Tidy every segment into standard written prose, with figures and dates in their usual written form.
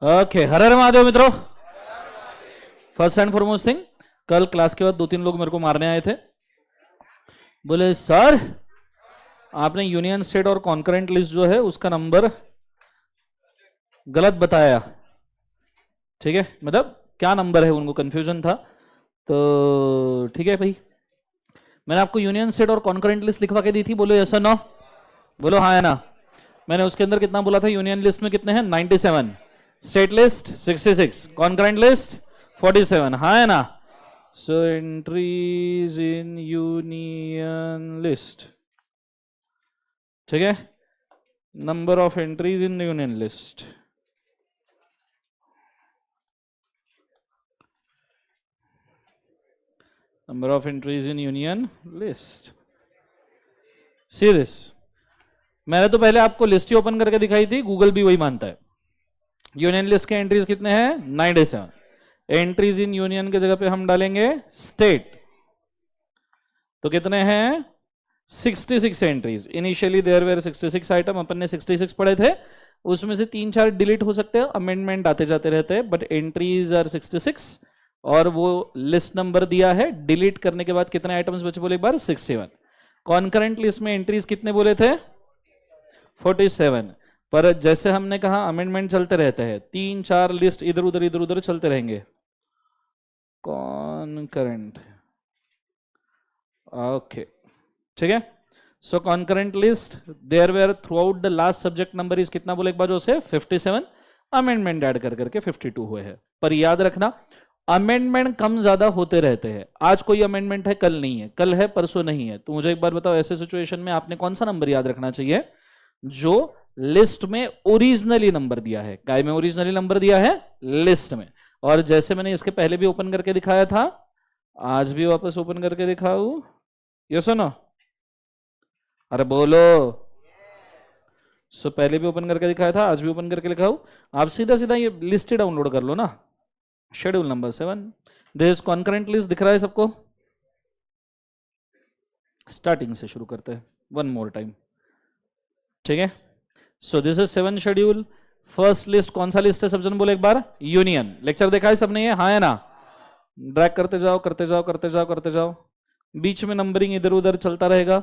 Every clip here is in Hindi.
ओके, हर हर महादेव मित्रों। फर्स्ट एंड फॉरमोस्ट थिंग, कल क्लास के बाद 2-3 लोग मेरे को मारने आए थे, बोले सर आपने यूनियन स्टेट और कॉन्करेंट लिस्ट जो है उसका नंबर गलत बताया। ठीक है, मतलब क्या नंबर है उनको कंफ्यूजन था। तो ठीक है भाई, मैंने आपको यूनियन स्टेट और कॉन्करेंट लिस्ट लिखवा के दी थी, बोलो यस और नो, बोलो हाँ है ना। मैंने उसके अंदर कितना बोला था, यूनियन लिस्ट में कितने हैं 97, स्टेट लिस्ट 66, कॉन्करेंट लिस्ट 47, हाँ है ना। सो एंट्रीज इन यूनियन लिस्ट, ठीक है, number of entries in union list, number of entries in union list. See this, मैंने तो पहले आपको लिस्ट ही ओपन करके दिखाई थी, गूगल भी वही मानता है। यूनियन लिस्ट के एंट्रीज कितने हैं 97, एंट्रीज इन यूनियन के जगह पे हम डालेंगे स्टेट, तो कितने हैं 66 entries. Initially there were 66 item, अपन ने 66 पढ़े थे, उसमें से 3-4 डिलीट हो सकते हैं, अमेंडमेंट आते जाते रहते हैं, बट एंट्रीज आर 66 और वो लिस्ट नंबर दिया है। डिलीट करने के बाद कितने आइटम्स बचे बोले एक बार 61। कॉन्करेंट लिस्ट में एंट्रीज कितने बोले थे 47, पर जैसे हमने कहा अमेंडमेंट चलते रहते हैं, 3-4 लिस्ट इधर उधर चलते रहेंगे। कॉन्करेंट, ओके ठीक है। So concurrent list there were throughout the last subject number is कितना बोले एक बार जो से 57, अमेंडमेंट ऐड कर करके 52 हुए हैं। पर याद रखना अमेंडमेंट कम ज्यादा होते रहते हैं, आज कोई अमेंडमेंट है कल नहीं है, कल है परसों नहीं है। तो मुझे एक बार बताओ ऐसे सिचुएशन में आपने कौन सा नंबर याद रखना चाहिए जो लिस्ट में ओरिजिनली नंबर दिया है। काय में ओरिजिनली नंबर दिया है लिस्ट में, और जैसे मैंने इसके पहले भी ओपन करके दिखाया था, आज भी वापस ओपन करके दिखाऊं, ये सुनो, अरे बोलो। सो पहले भी ओपन करके दिखाया था, आज भी ओपन करके दिखाऊं। आप सीधा सीधा ये लिस्ट ही डाउनलोड कर लो ना, schedule number 7, this concurrent list दिख रहा है सबको। स्टार्टिंग से शुरू करते हैं वन मोर टाइम, ठीक है। सो this is 7 schedule. First list कौन सा लिस्ट है सब जन बोले एक बार, यूनियन। लेक्चर देखा है सबने, ये हाँ है ना। ड्रैग करते जाओ करते जाओ करते जाओ करते जाओ, बीच में नंबरिंग इधर उधर चलता रहेगा,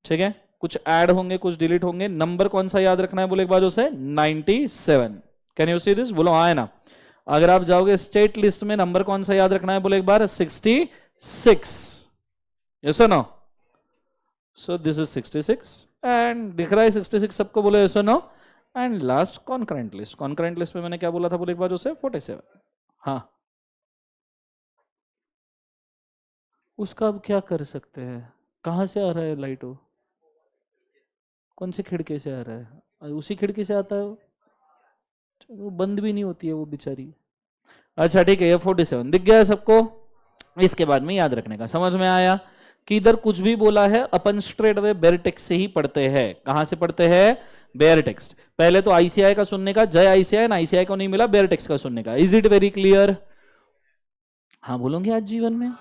ठीक है। कुछ ऐड होंगे कुछ डिलीट होंगे। नंबर कौन सा याद रखना है बोले एक बार जो से 97। कैन यू सी दिस, बोलो हाँ है ना। अगर आप जाओगे स्टेट लिस्ट में नंबर कौन सा याद रखना है बोले एक बार 66, यस और no. So this is 66 and दिख रहा है 66 सबको, बोले यस और no. And last concurrent list, concurrent list में मैंने क्या बोला था बोले एक बार जो से 47। हाँ, उसका अब क्या कर सकते हैं, कहां से आ रहा है लाइट, कौन सी खिड़की से आ रहा है, उसी खिड़की से आता है वो बंद भी नहीं होती है वो बेचारी। अच्छा ठीक है, ये 47 दिख गया है सबको। इसके बाद में याद रखने का, समझ में आया कि इधर कुछ भी बोला है अपन स्ट्रेट वे बेयर टेक्स्ट से ही पढ़ते हैं। कहां से पढ़ते हैं, बेयर टेक्स्ट। पहले तो आईसीआई का सुनने का, जय आईसीआई ना, आईसीआई को नहीं मिला, बेयर टेक्स्ट का सुनने का। इज इट वेरी क्लियर, हाँ बोलोगे आज जीवन में।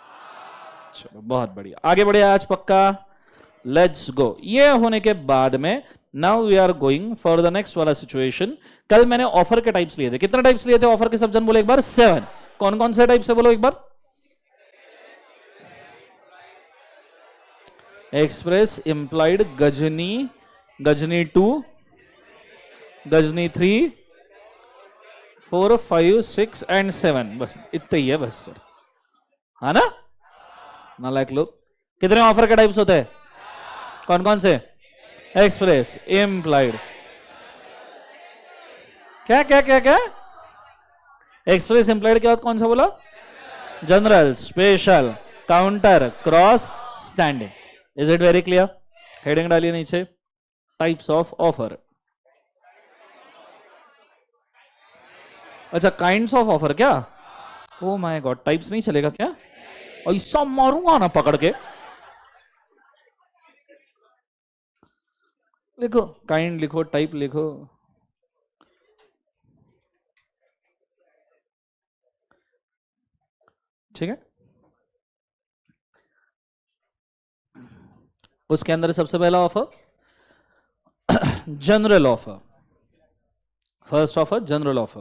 चलो बहुत बढ़िया, आगे बढ़े आज पक्का, लेट्स गो। ये होने के बाद में now we are going for the next वाला सिचुएशन। कल मैंने ऑफर के टाइप्स लिए थे, कितने टाइप्स लिए थे ऑफर के सब जन बोले एक बार 7। कौन कौन से टाइप से बोलो एक बार, express, implied, Ghajini, Ghajini 2, Ghajini 3, 4, 5, 6 and 7, बस इतने ही है बस सर, है ना। नालायक लोग, कितने ऑफर के टाइप्स होते हैं, कौन कौन से, एक्सप्रेस, इम्प्लाइड, क्या क्या क्या क्या, एक्सप्रेस, इम्प्लाइड के बाद कौन सा बोला, general, special, counter, cross, standing. Is it very clear, heading डालिए नीचे, टाइप्स ऑफ ऑफर। अच्छा काइंड्स ऑफ ऑफर क्या, ओ माय गॉड, टाइप्स नहीं चलेगा क्या, ऐसा मारूंगा ना पकड़ के। लिखो काइंड, लिखो टाइप, लिखो ठीक है। उसके अंदर सबसे पहला offer general offer, first offer, general offer,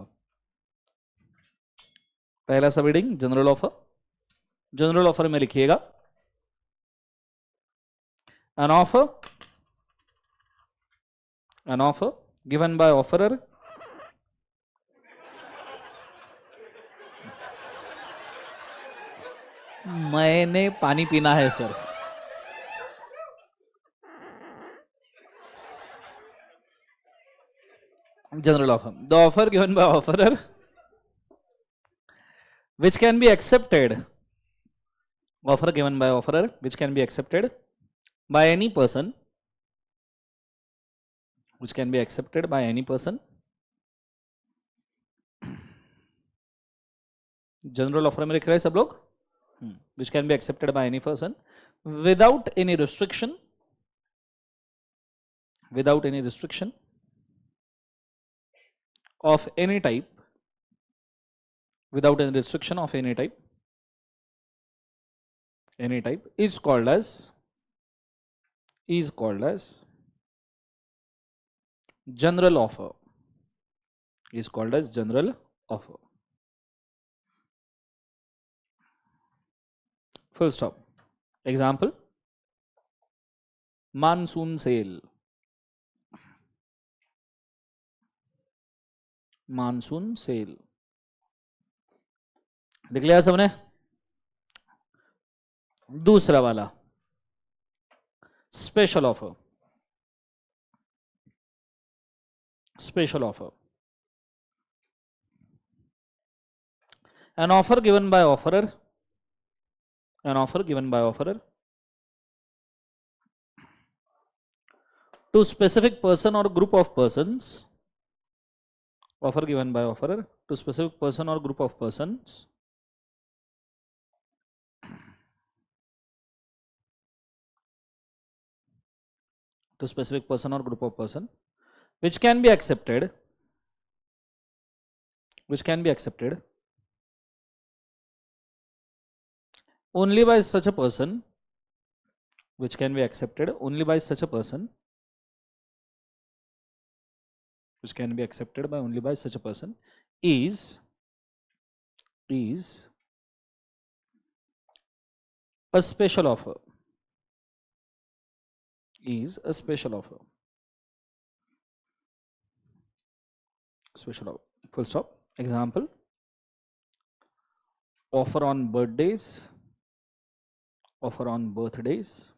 पहला सब reading general offer. General offer में लिखिएगा an offer given by offerer मैंने पानी पीना है sir. General offer, the offer given by offerer which can be accepted, offer given by offerer which can be accepted by any person, which can be accepted by any person. General offer में लिख रहे हैं सब लोग, which can be accepted by any person without any restriction, without any restriction of any type, without any restriction of any type, any type is called as general offer, is called as general offer. Full stop. Example, monsoon sale, monsoon sale लिख लिया सबने। दूसरा वाला special offer, special offer, an offer given by offerer, an offer given by offerer to specific person or group of persons, offer given by offerer to specific person or group of persons to specific person or group of person which can be accepted, which can be accepted only by such a person, which can be accepted only by such a person, which can be accepted by only by such a person is a special offer, is a special offer, special offer. Full stop. Example, offer on birthdays, offer on birthdays,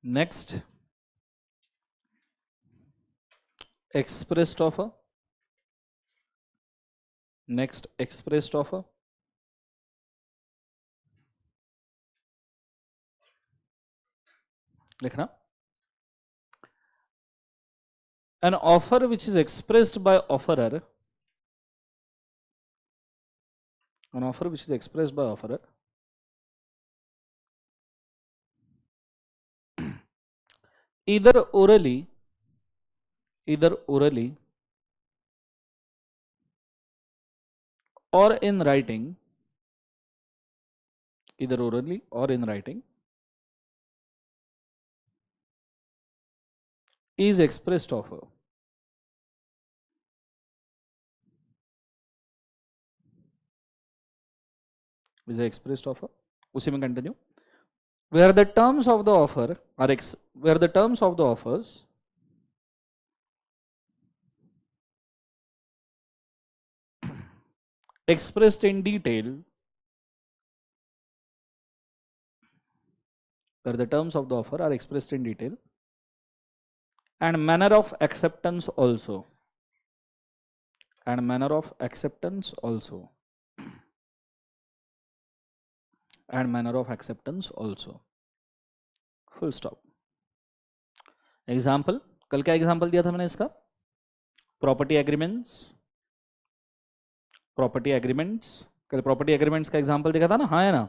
next expressed offer, next expressed offer, लिखना, an offer which is expressed by offerer, an offer which is expressed by offerer either orally, or in writing, either orally or in writing is expressed offer, is expressed offer. उसी में continue, where the terms of the offer are where the terms of the offers expressed in detail, where the terms of the offer are expressed in detail and manner of acceptance also, and manner of acceptance also, and manner of acceptance also. Full stop. Example, कल क्या एग्जाम्पल दिया था मैंने इसका, प्रॉपर्टी एग्रीमेंट्स, प्रॉपर्टी एग्रीमेंट्स, कल प्रॉपर्टी एग्रीमेंट्स का एग्जाम्पल दिखा था ना, हाँ है ना।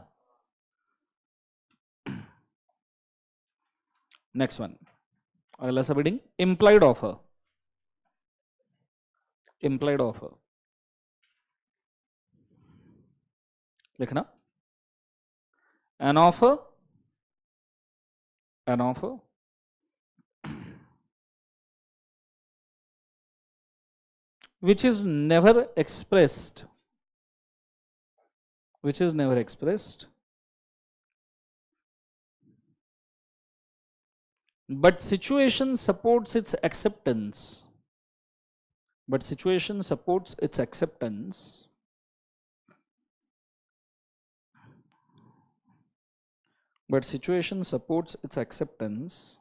नेक्स्ट वन, अगला सब reading, implied offer, implied offer लिखना, an offer which is never expressed, which is never expressed, but situation supports its acceptance, but situation supports its acceptance, but situation supports its acceptance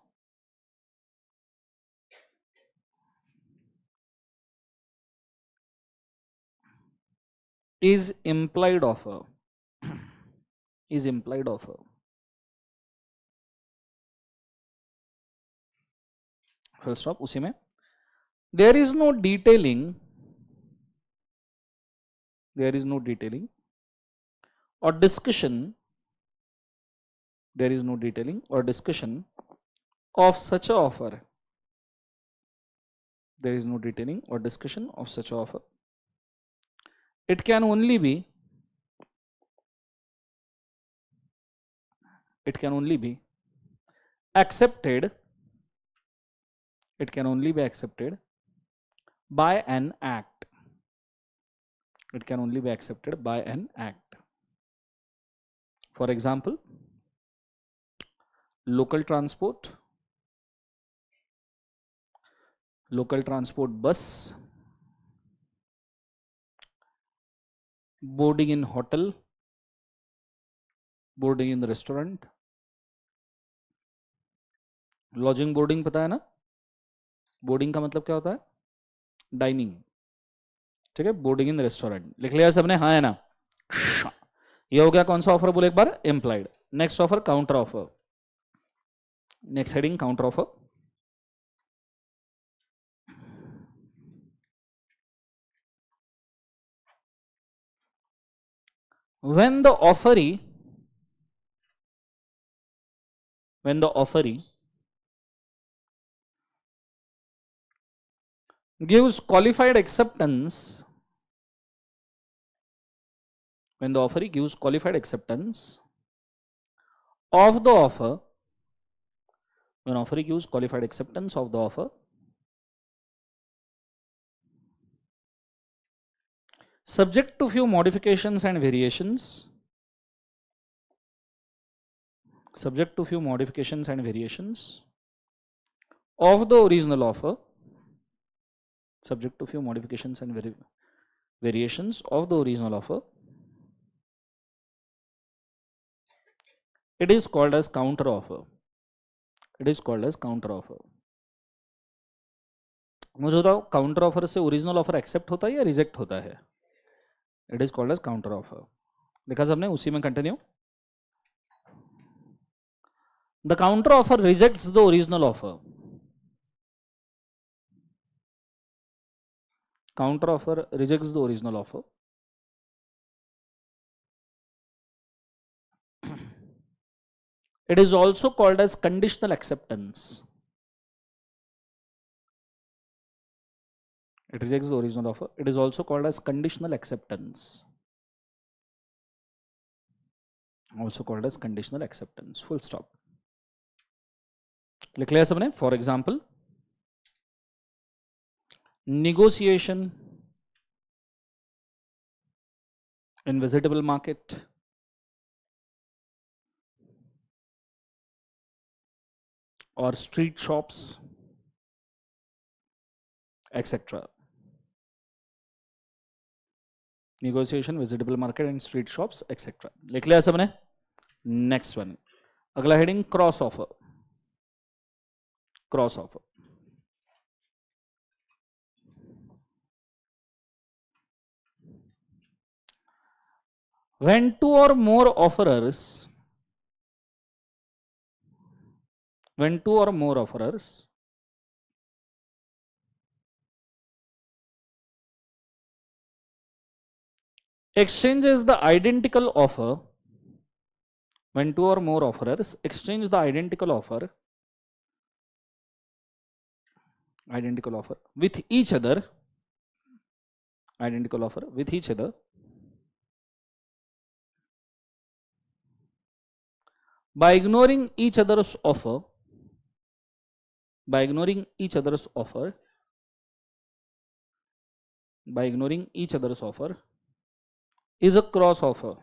is implied offer, is implied offer. Full stop. उसी में there is no detailing, there is no detailing or discussion, there is no detailing or discussion of such a offer, there is no detailing or discussion of such a offer. It can only be, it can only be accepted, it can only be accepted by an act, it can only be accepted by an act. For example, local transport bus, boarding in hotel, boarding in restaurant, lodging boarding पता है ना, बोर्डिंग का मतलब क्या होता है, डाइनिंग, ठीक है, बोर्डिंग इन रेस्टोरेंट लिख लिया सबने, हाँ है ना, ये हो गया कौन सा ऑफर बोले एक बार, employed. Next offer counter offer, next heading counter offer. when the offeree gives qualified acceptance, when the offeree gives qualified acceptance of the offer, when offeree gives qualified acceptance of the offer, subject to few modifications and variations, subject to few modifications and variations of the original offer, subject to few modifications and variations of the original offer, it is called as counter offer, it is called as counter offer। मुझे बताओ काउंटर ऑफर से ओरिजिनल ऑफर एक्सेप्ट होता है या रिजेक्ट होता है, it is called as counter offer. लिखा सबने, उसी में continue. The counter offer rejects the original offer, counter offer rejects the original offer, it is also called as conditional acceptance, it rejects the original offer, it is also called as conditional acceptance, also called as conditional acceptance, full stop। लिख लिया सबने। For example, negotiation in vegetable market, or street shops, etc. Negotiation, vegetable market and street shops, etc. लिख लिया सबने। नेक्स्ट वन, अगला heading cross offer, cross offer. when two or more offerers, when two or more offerers exchanges the identical offer, when two or more offerers exchange the identical offer with each other, identical offer with each other, by ignoring each other's offer, by ignoring each other's offer, by ignoring each other's offer is a cross offer.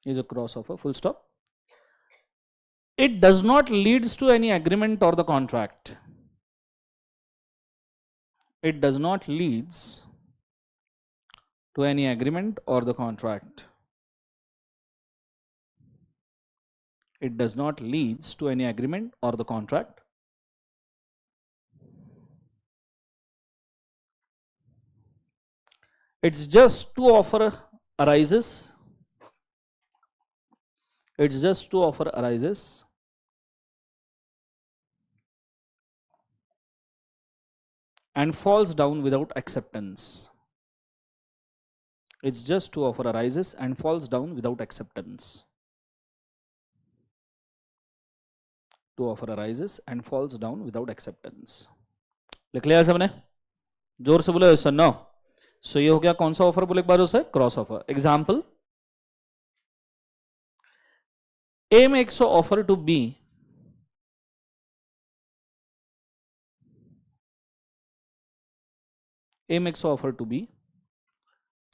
Is a cross offer, full stop. It does not leads to any agreement or the contract. It does not leads to any agreement or the contract. It does not leads to any agreement or the contract. It's just to offer arises. It's just to offer arises and falls down without acceptance. It's just to offer arises and falls down without acceptance. To offer arises and falls down without acceptance. लिख लिया सबने? जोर से बोलो यस और नो. सो ये हो गया कौन सा ऑफर बोले एक बार उसे? Cross offer. Example, A makes an offer to B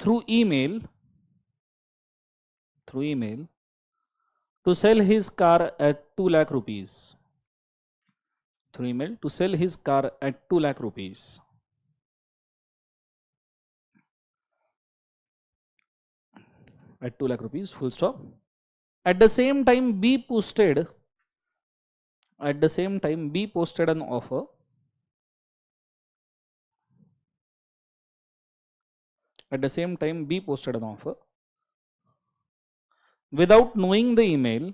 through email to sell his car at 2 lakh rupees. Through email to sell his car at 2 lakh rupees. At 2 lakh rupees, full stop. At the same time, B posted an offer without knowing the email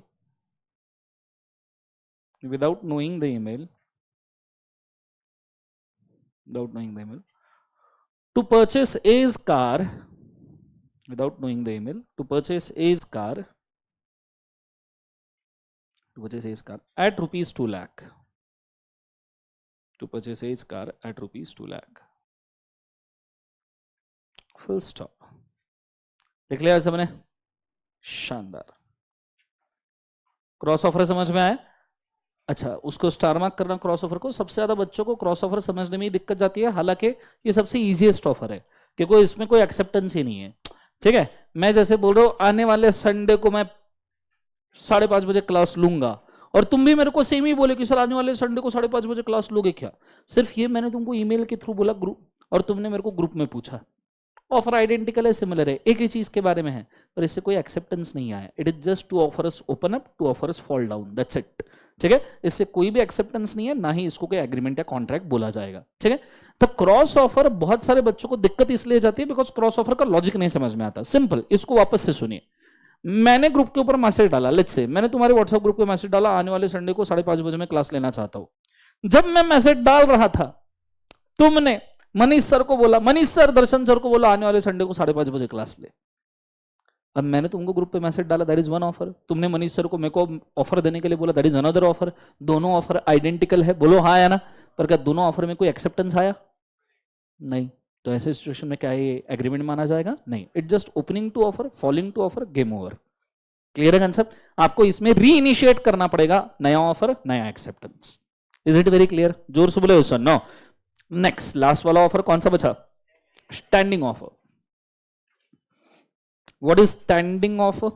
to purchase A's car at rupees 2 lakh. Full stop. लिख लिया सबने? शानदार. क्रॉस ऑफर समझ में आया? अच्छा, उसको स्टार मार्क करना क्रॉस ऑफर को. सबसे ज्यादा बच्चों को क्रॉस ऑफर समझने में ही दिक्कत जाती है, हालांकि ये सबसे इजीएस्ट ऑफर है क्योंकि इसमें कोई एक्सेप्टेंस ही नहीं है. ठीक है, मैं जैसे बोल रहा हूं आने वाले संडे को मैं 5:30 बजे क्लास लूंगा और तुम भी मेरे को सेम ही बोले कि सर आने वाले संडे को 5:30 बजे क्लास लोगे क्या? सिर्फ ये मैंने तुमको ईमेल के थ्रू बोला ग्रुप, और तुमने मेरे को ग्रुप में पूछा. ऑफर आइडेंटिकल है, सिमिलर है, एक ही चीज के बारे में है, पर इससे कोई एक्सेप्टेंस नहीं आया. It is just to offer us open up, to offer us fall down, that's it. ठीक है, इससे कोई भी एक्सेप्टेंस नहीं है, ना ही इसको कोई एग्रीमेंट या कॉन्ट्रैक्ट बोला जाएगा. ठीक है, तो क्रॉस ऑफर बहुत सारे बच्चों को दिक्कत इसलिए जाती है बिकॉज क्रॉस ऑफर का लॉजिक नहीं समझ में आता. सिंपल, इसको वापस से सुनिए. मैंने ग्रुप के ऊपर मैसेज डाला, लेट्स से मैंने तुम्हारे व्हाट्सएप ग्रुप पे मैसेज डाला आने वाले संडे को 5:30 बजे मैं क्लास लेना चाहता हूं. जब मैं मैसेज डाल रहा था तुमने मनीष सर को बोला, मनीष सर दर्शन सर को बोला आने वाले संडे को 5:30 बजे क्लास ले. अब मैंने तुमको ग्रुप पे मैसेज डाला, दैट इज वन ऑफर. तुमने मनीष सर को मेरे को ऑफर देने के लिए बोला, दैट इज अनदर ऑफर. दोनों ऑफर आइडेंटिकल है, बोलो हाँ या ना. पर क्या दोनों ऑफर में कोई एक्सेप्टेंस आया? नहीं. तो ऐसे सिचुएशन में क्या ये एग्रीमेंट माना जाएगा? नहीं. It just opening to offer, falling to offer, game over. Clear है कंसेप्ट? आपको इसमें री इनिशिएट करना पड़ेगा, नया ऑफर नया acceptance. Is it very clear? जोर से बोले सर नो. नेक्स्ट लास्ट वाला ऑफर कौन सा बचा? Standing offer. What is standing offer?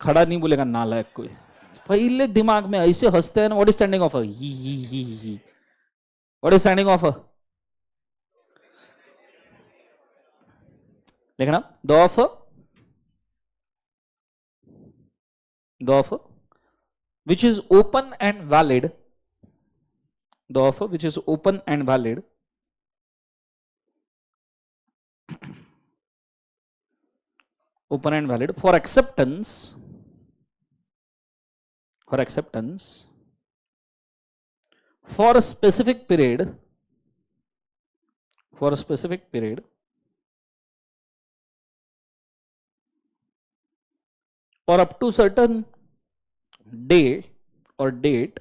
खड़ा नहीं बोलेगा नालायक कोई, पहले दिमाग में ऐसे हंसते हैं ना. What is standing offer? ही. What is standing offer? लिखना. The offer which is open and valid, the offer which is open and valid for acceptance for a specific period or up to certain day or date,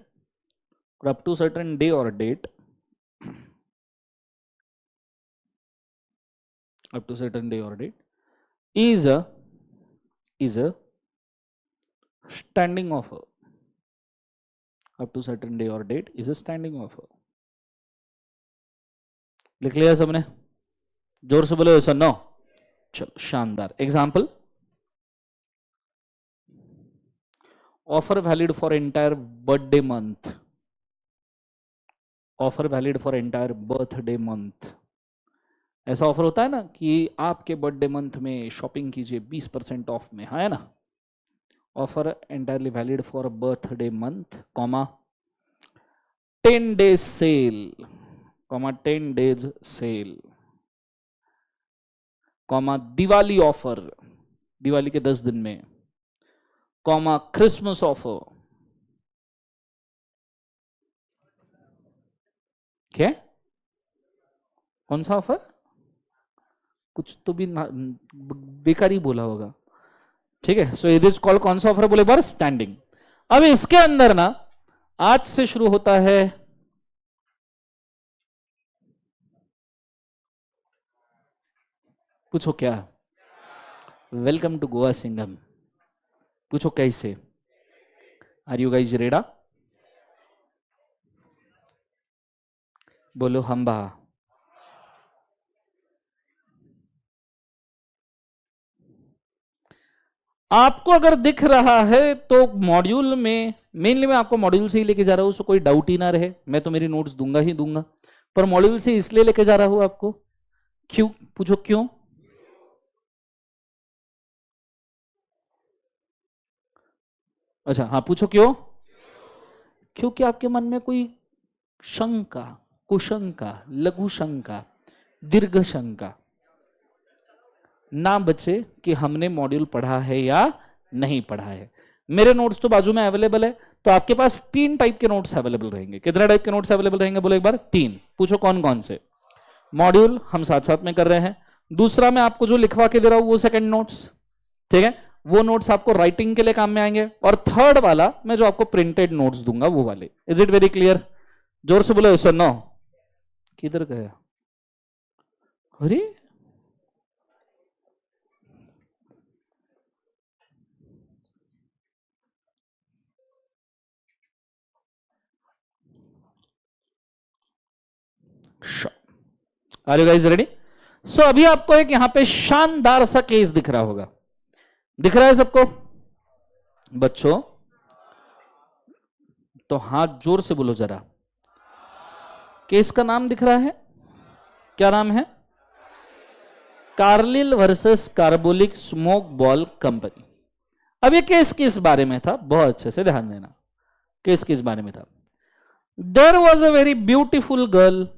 is a standing offer. Up to certain day और date is a standing offer. लिख लिया सबने? जोर से बोलो सर नो। चलो शानदार। Example, offer valid for entire birthday month, offer valid for entire birthday month. ऐसा ऑफर होता है ना कि आपके बर्थडे मंथ में शॉपिंग कीजिए 20% ऑफ में, है ना? Offer entirely valid for birthday month, comma 10 days cell, comma 10 days cell, comma Diwali offer, Diwali के 10 दिन में, कॉमा क्रिसमस ऑफर। क्या? कौन सा ऑफर? कुछ तो भी बेकारी बोला होगा। ठीक है, सो इट इज कॉल्ड कौन सा ऑफर बोले बार? स्टैंडिंग। अब इसके अंदर ना आज से शुरू होता है पूछो क्या? Welcome to Goa Singham. पूछो कैसे? Are you guys ready? बोलो हम बहा। आपको अगर दिख रहा है तो मॉड्यूल में, मेनली मैं आपको मॉड्यूल से ही लेके जा रहा हूं, सो कोई डाउट ही ना रहे। मैं तो मेरी नोट्स दूंगा ही दूंगा, पर मॉड्यूल से इसलिए लेके जा रहा हूं आपको। क्यों? पूछो क्यों? अच्छा हाँ, पूछो क्यों? क्योंकि आपके मन में कोई शंका, कुशंका, लघु शंका, दीर्घ शंका ना बचे कि हमने मॉड्यूल पढ़ा है या नहीं पढ़ा है। मेरे नोट्स तो बाजू में अवेलेबल है, तो आपके पास 3 टाइप के नोट्स अवेलेबल रहेंगे। कितने टाइप के नोट्स अवेलेबल रहेंगे बोलो एक बार? 3। पूछो कौन कौन से? मॉड्यूल हम साथ साथ में कर रहे हैं, दूसरा मैं आपको जो लिखवा के दे रहा हूं वो सेकंड नोट्स, ठीक है, वो नोट्स आपको राइटिंग के लिए काम में आएंगे, और थर्ड वाला मैं जो आपको प्रिंटेड नोट्स दूंगा वो वाले। Is it very clear? जोर से बोलो सर नो। किधर गया? अरे आर यू गाइस रेडी? सो अभी आपको एक यहां पे शानदार सा केस दिख रहा होगा, दिख रहा है सबको बच्चों? तो हाथ जोर से बोलो जरा। केस का नाम दिख रहा है, क्या नाम है? Carlill versus carbolic smoke ball company. अब ये केस किस बारे में था? बहुत अच्छे से ध्यान देना। केस किस बारे में था? There was a very beautiful girl,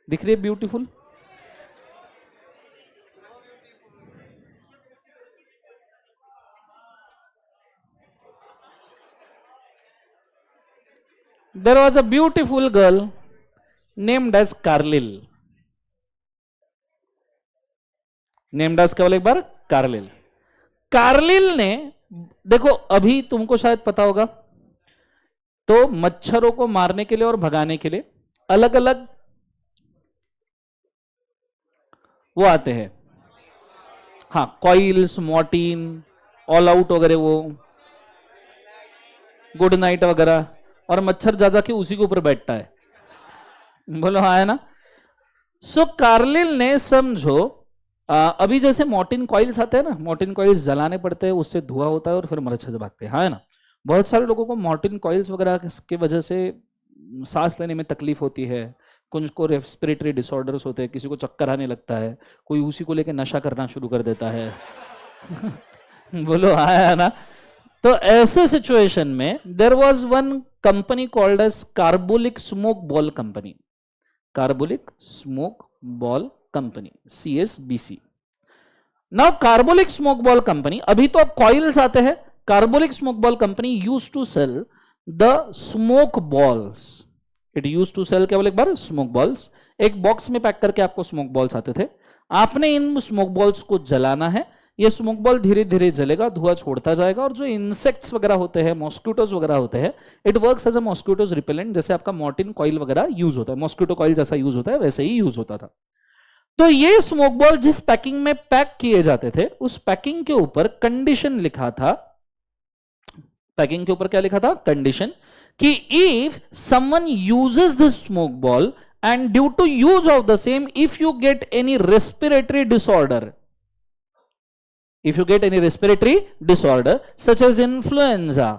दिख रही है beautiful? There was a beautiful girl named as Carlill, named as केवल एक बार कार्लिल। कार्लिल ने, देखो अभी तुमको शायद पता होगा, तो मच्छरों को मारने के लिए और भगाने के लिए अलग अलग वो आते हैं, हाँ, कॉइल्स, मॉर्टिन, ऑल आउट वगैरह, वो गुड नाइट वगैरह, और मच्छर ज्यादा के उसी के ऊपर बैठता है। बोलो हाँ, है ना? सो कार्लिल ने, समझो अभी जैसे मॉर्टिन कॉइल्स आते हैं ना, मॉर्टिन कॉइल्स जलाने पड़ते हैं, उससे धुआं होता है और फिर मच्छर भागते हैं, है ना? बहुत सारे लोगों को मॉर्टिन कॉइल्स वगैरह की वजह से सांस लेने में तकलीफ होती है, कुछ को रेस्पिरेटरी डिसऑर्डर्स होते हैं, किसी को चक्कर आने लगता है, कोई उसी को लेकर नशा करना शुरू कर देता है। बोलो हाँ, है ना? तो ऐसे सिचुएशन में there was one company called as carbolic smoke ball company, carbolic smoke ball company, CSBC। Now carbolic smoke ball company, अभी तो अब कॉइल्स आते हैं, carbolic smoke ball company use to sell the smoke balls, it use to sell, केवल एक बार, स्मोक बॉल्स। एक बॉक्स में पैक करके आपको स्मोक बॉल्स आते थे, आपने इन स्मोक बॉल्स को जलाना है, ये स्मोक बॉल धीरे धीरे जलेगा, धुआं छोड़ता जाएगा, और जो इंसेक्ट्स वगैरह होते हैं, मॉस्किटोज वगैरह होते हैं, it works as a mosquitoes repellent, जैसे आपका मॉर्टिन कॉइल वगैरह यूज होता है, मॉस्किटो कॉइल जैसा यूज होता है, वैसे ही यूज होता था। तो ये स्मोक बॉल जिस पैकिंग में पैक किए जाते थे उस पैकिंग के ऊपर कंडीशन लिखा था, पैकिंग के ऊपर क्या लिखा था? कंडीशन कि if someone uses this smoke ball and due to use of the same if you get any respiratory disorder, if you get any respiratory disorder such as influenza,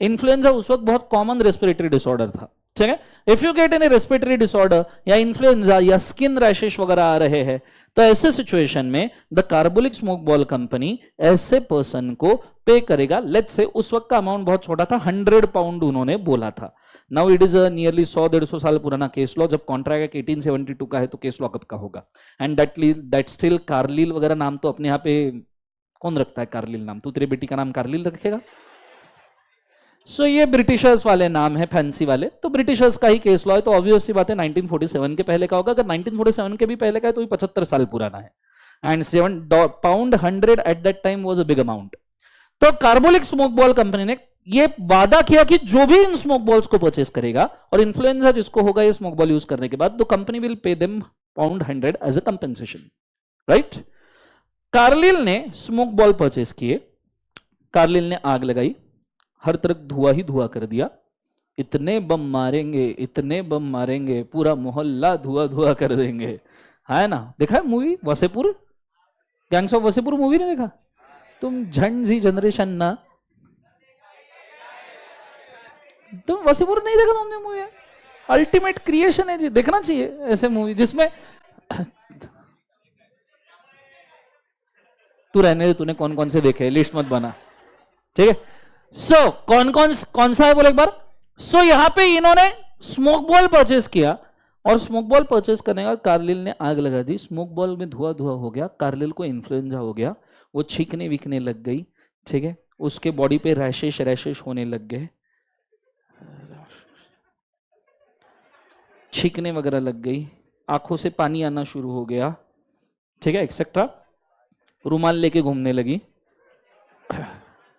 influenza उस वक्त बहुत कॉमन रेस्पिरेटरी डिसऑर्डर था, ठीक है। If you get any respiratory disorder या इन्फ्लुएंजा या स्किन रैशेस वगैरह आ रहे हैं तो ऐसे सिचुएशन में the carbolic smoke ball company ऐसे पर्सन को पे करेगा। लेट्स से उस वक्त का अमाउंट बहुत छोटा था, 100 पाउंड उन्होंने बोला था। नाउ इट इज नियरली 100-150 साल पुराना केस लॉ। जब कॉन्ट्रैक्ट 1872 का है तो केस लॉ कब का होगा? एंड दैट स्टिल कार्लिल वगैरह नाम तो अपने यहाँ पे कौन रखता है? कार्लिल नाम। तू तेरी बेटी का नाम कार्लिल रखेगा? सो ये ब्रिटिशर्स वाले नाम है, फैंसी वाले, तो ब्रिटिशर्स का ही केस लॉ है, तो ऑब्वियस सी बात है 1947 के पहले का होगा। अगर 1947 के भी पहले का है तो भी 75 साल पुराना है। And £7 100 at that time was a big amount. तो कार्बोलिक स्मोक बॉल कंपनी ने ये वादा किया कि जो भी इन स्मोक बॉल्स को परचेस करेगा और इन्फ्लुएंजा जिसको होगा ये स्मोक बॉल यूज करने के बाद, तो company will pay them £100 as a compensation, right. Carlill ने स्मोक बॉल परचेस किए, कार्लिल ने आग लगाई, हर तरफ धुआं ही धुआं कर दिया। इतने बम मारेंगे, इतने बम मारेंगे, पूरा मोहल्ला धुआं धुआं कर देंगे, है ना। देखा है movie Wasseypur, gangs of Wasseypur movie ने देखा? तुम झंड जी जनरेशन ना, तुम वसीपुर नहीं देखा तुमने मूवी? अल्टीमेट क्रिएशन है जी, देखना चाहिए ऐसे मूवी जिसमें तू रहने दे, तूने कौन कौन से देखे लिस्ट मत बना, ठीक है। सो कौन सा है बोले एक बार। सो यहां पे इन्होंने स्मोक बॉल परचेस किया और स्मोक बॉल परचेस करने का कार्लिल ने आग लगा दी, स्मोक बॉल में धुआं धुआं हो गया, कार्लिल को इन्फ्लुएंजा हो गया, वो छींकने विकने लग गई, ठीक है। उसके बॉडी पे रैशेश होने लग गए, छींकने वगैरह लग गई, आंखों से पानी आना शुरू हो गया, ठीक है, एक्सेट्रा। रुमाल लेके घूमने लगी।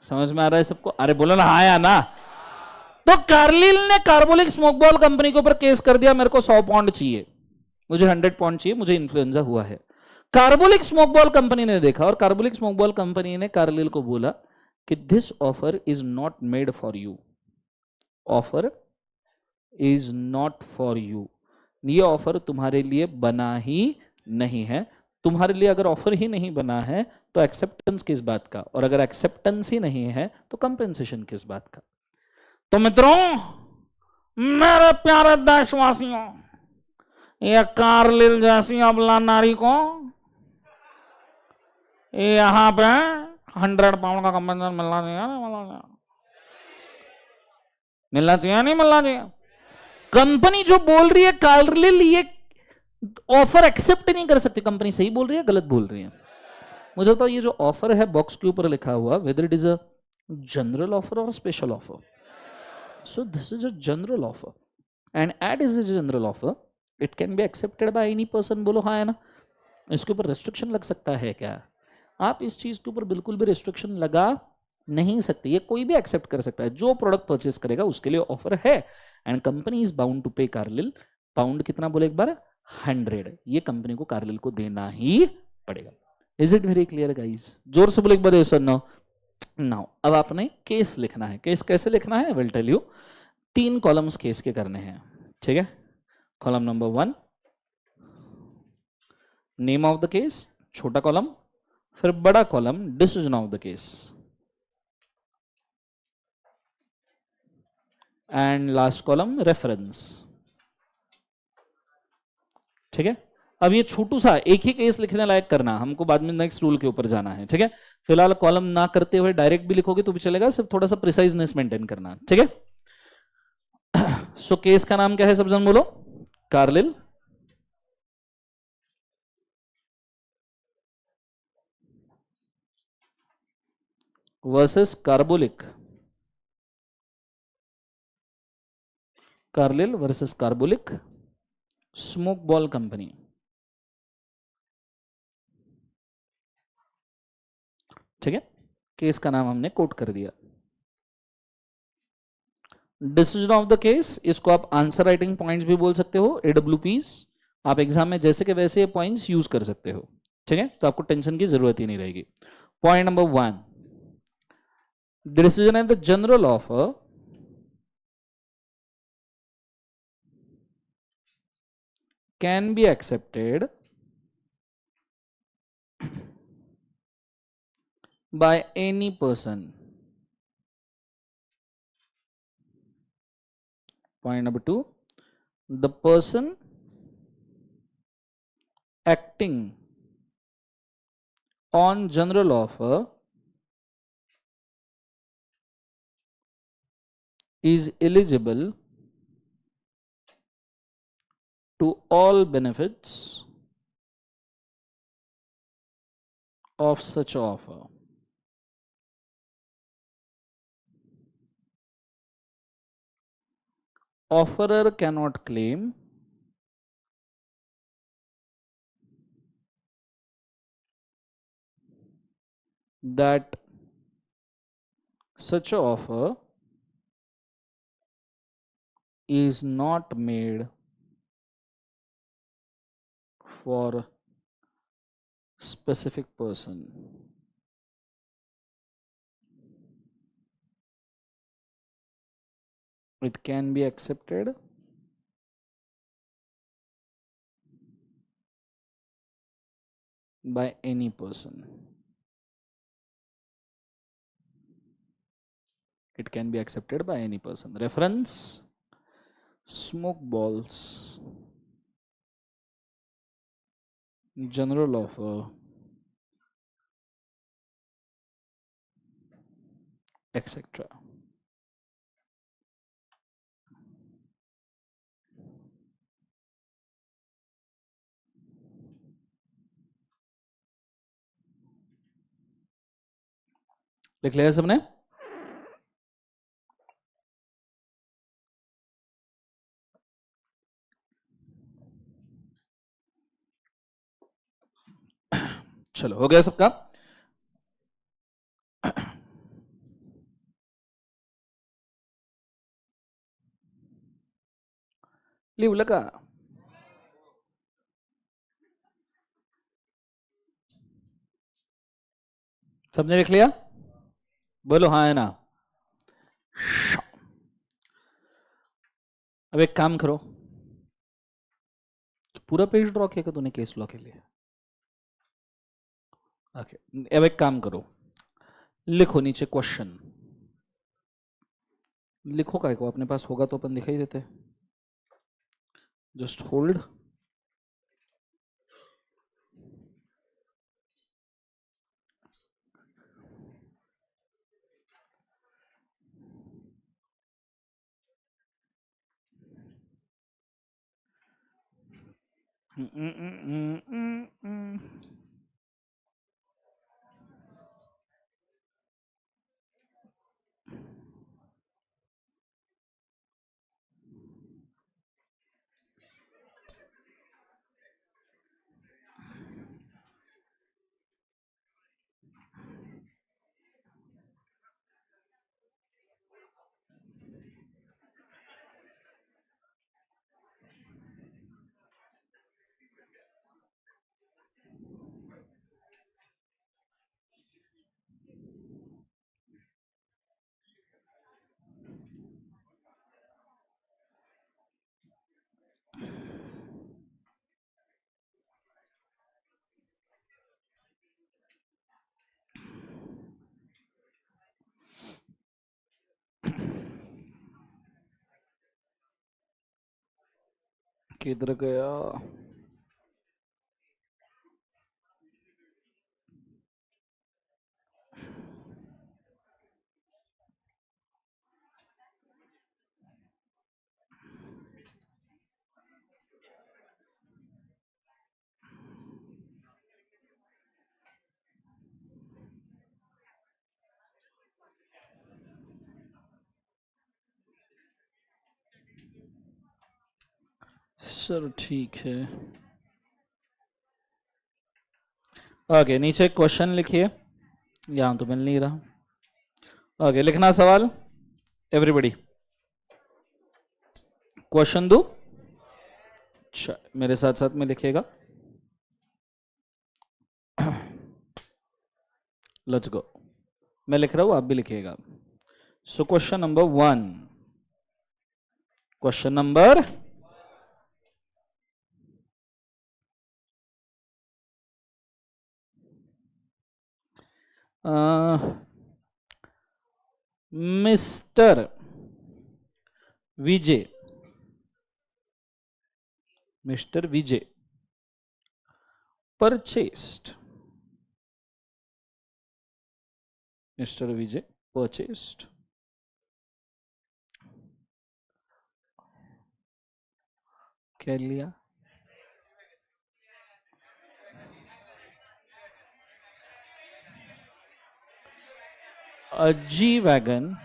समझ में आ रहा है सबको? अरे बोलो ना हाँ या ना। तो कार्लिल ने कार्बोलिक स्मोक बॉल कंपनी के ऊपर केस कर दिया, मेरे को 100 पाउंड चाहिए, मुझे 100 पाउंड चाहिए, मुझे इन्फ्लुएंजा हुआ है। कार्बोलिक स्मोक बॉल कंपनी ने देखा और कार्बोलिक स्मोक बॉल कंपनी ने कार्लिल को बोला कि this offer is not made for you, offer is not for you, ये ऑफर तुम्हारे लिए बना ही नहीं है। तुम्हारे लिए अगर ऑफर ही नहीं बना है तो एक्सेप्टेंस किस बात का, और अगर एक्सेप्टेंस ही नहीं है तो कंपेंसेशन किस बात का। तो मित्रों, मेरे प्यारे देशवासियों, ये कार्लिल जैसी अबला नारी को यहां पे 100 पाउंड का कंपेंसेशन मिलना चाहिए, मिलना चाहिए नहीं मिलना चाहिए। कंपनी जो बोल रही है कार्लिल ये ऑफर एक्सेप्ट नहीं कर सकती, कंपनी सही बोल रही है गलत बोल रही है? मुझे लगता है ये जो ऑफर है बॉक्स के ऊपर लिखा हुआ, whether it is a general offer और special offer, so this is a general offer and it is a general offer, it can be accepted by any person. बोलो हाँ है ना। इसके ऊपर रेस्ट्रिक्शन लग सकता है क्या? आप इस चीज के ऊपर बिल्कुल भी रेस्ट्रिक्शन लगा नहीं सकते, ये कोई भी एक्सेप्ट कर सकता है, जो प्रोडक्ट परचेस करेगा उसके लिए ऑफर है। And company is bound to pay Carlill, pound कितना बोले एक बार? 100, ये कंपनी को कार्लिल को देना ही पड़ेगा। Is it very clear guys? जोर से बोले एक बार यस और नो। नाउ अब आपने केस लिखना है। केस कैसे लिखना है? Will tell you. 3 columns case के करने हैं, ठीक है। Column number 1 name of the case, छोटा कॉलम, फिर बड़ा column decision of the case, and last column reference, ठीक है। अब ये छोटू सा एक ही केस लिखने लायक करना, हमको बाद में नेक्स्ट रूल के ऊपर जाना है, ठीक है। फिलहाल कॉलम ना करते हुए डायरेक्ट भी लिखोगे तो भी चलेगा, सिर्फ थोड़ा सा प्रिसाइजनेस मेंटेन करना, ठीक है। सो केस का नाम क्या है सब जन बोलो? Carlill versus carbolic, Carlill versus carbolic smoke ball company, ठीक है। केस का नाम हमने कोट कर दिया। डिसीजन ऑफ द केस, इसको आप आंसर राइटिंग पॉइंट्स भी बोल सकते हो, AWPs, आप एग्जाम में जैसे के वैसे पॉइंट्स यूज कर सकते हो, ठीक है, तो आपको टेंशन की जरूरत ही नहीं रहेगी। Point number 1, decision at the general offer can be accepted by any person. Point number 2, the person acting on general offer is eligible to all benefits of such offer. Offerer cannot claim that such offer is not made for specific person. It can be accepted by any person. It can be accepted by any person. Reference, smoke balls, general offer, etc. लिख लिया सबने? चलो, हो गया सबका? लिव लगा? सबने लिख लिया? बोलो हाँ है ना? अब एक काम करो, पूरा पेज ड्रॉ किया तूने केस लॉ के लिए? ओके, अब एक काम करो, लिखो नीचे क्वेश्चन। लिखो काय को, अपने पास होगा तो अपन दिखाई देते। Just hold. किधर गया? सर ठीक है। ओके, नीचे क्वेश्चन लिखिए, यहां तो मिल नहीं रहा। ओके, लिखना सवाल एवरीबॉडी। क्वेश्चन दो। अच्छा, मेरे साथ साथ में लिखिएगा। लेट्स गो, मैं लिख रहा हूं, आप भी लिखिएगा। So question number 1, question number mister Vijay, mister Vijay purchased, Mr. Vijay purchased क्या लिया? A G-Wagon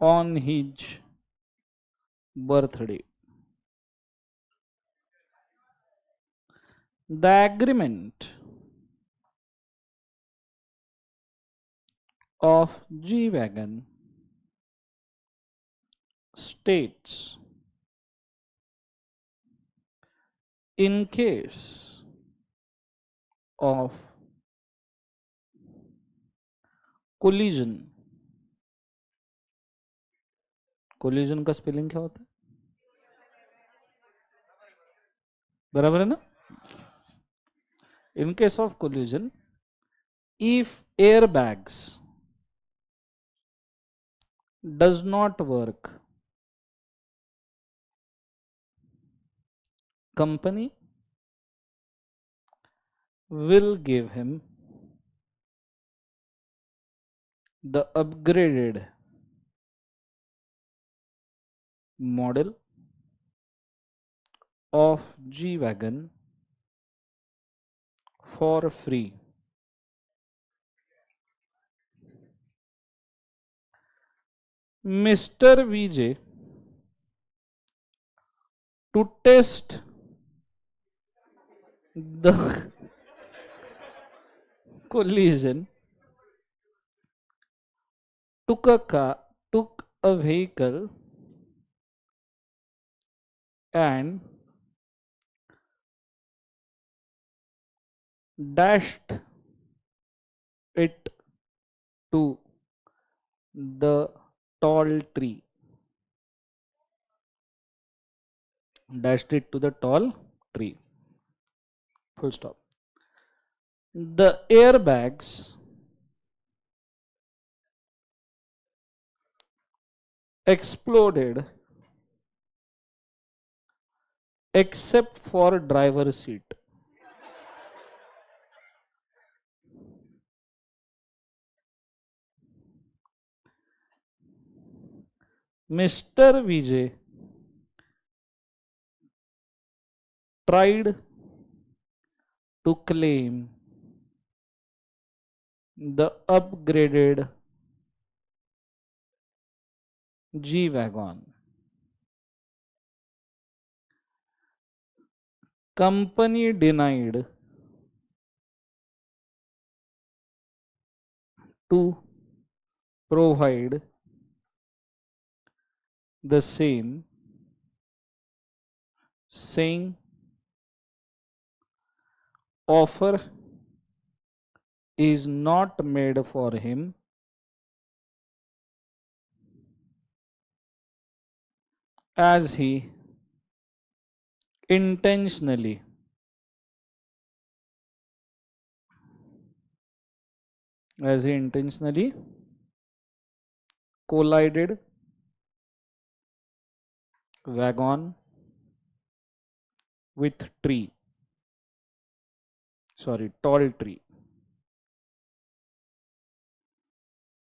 on his birthday. The agreement of G-Wagon states in case of collision, collision का स्पेलिंग क्या होता है? बराबर है ना? In case of collision, if airbags does not work, company will give him the upgraded model of G-Wagon for free. Mr. Vijay, to test the collision, took a vehicle and dashed it to the tall tree. Dashed it to the tall tree. Full stop. The airbags exploded except for driver's seat. Mr. Vijay tried to claim the upgraded G-Wagon. Company denied to provide the same, saying offer is not made for him as he intentionally collided wagon with tall tree.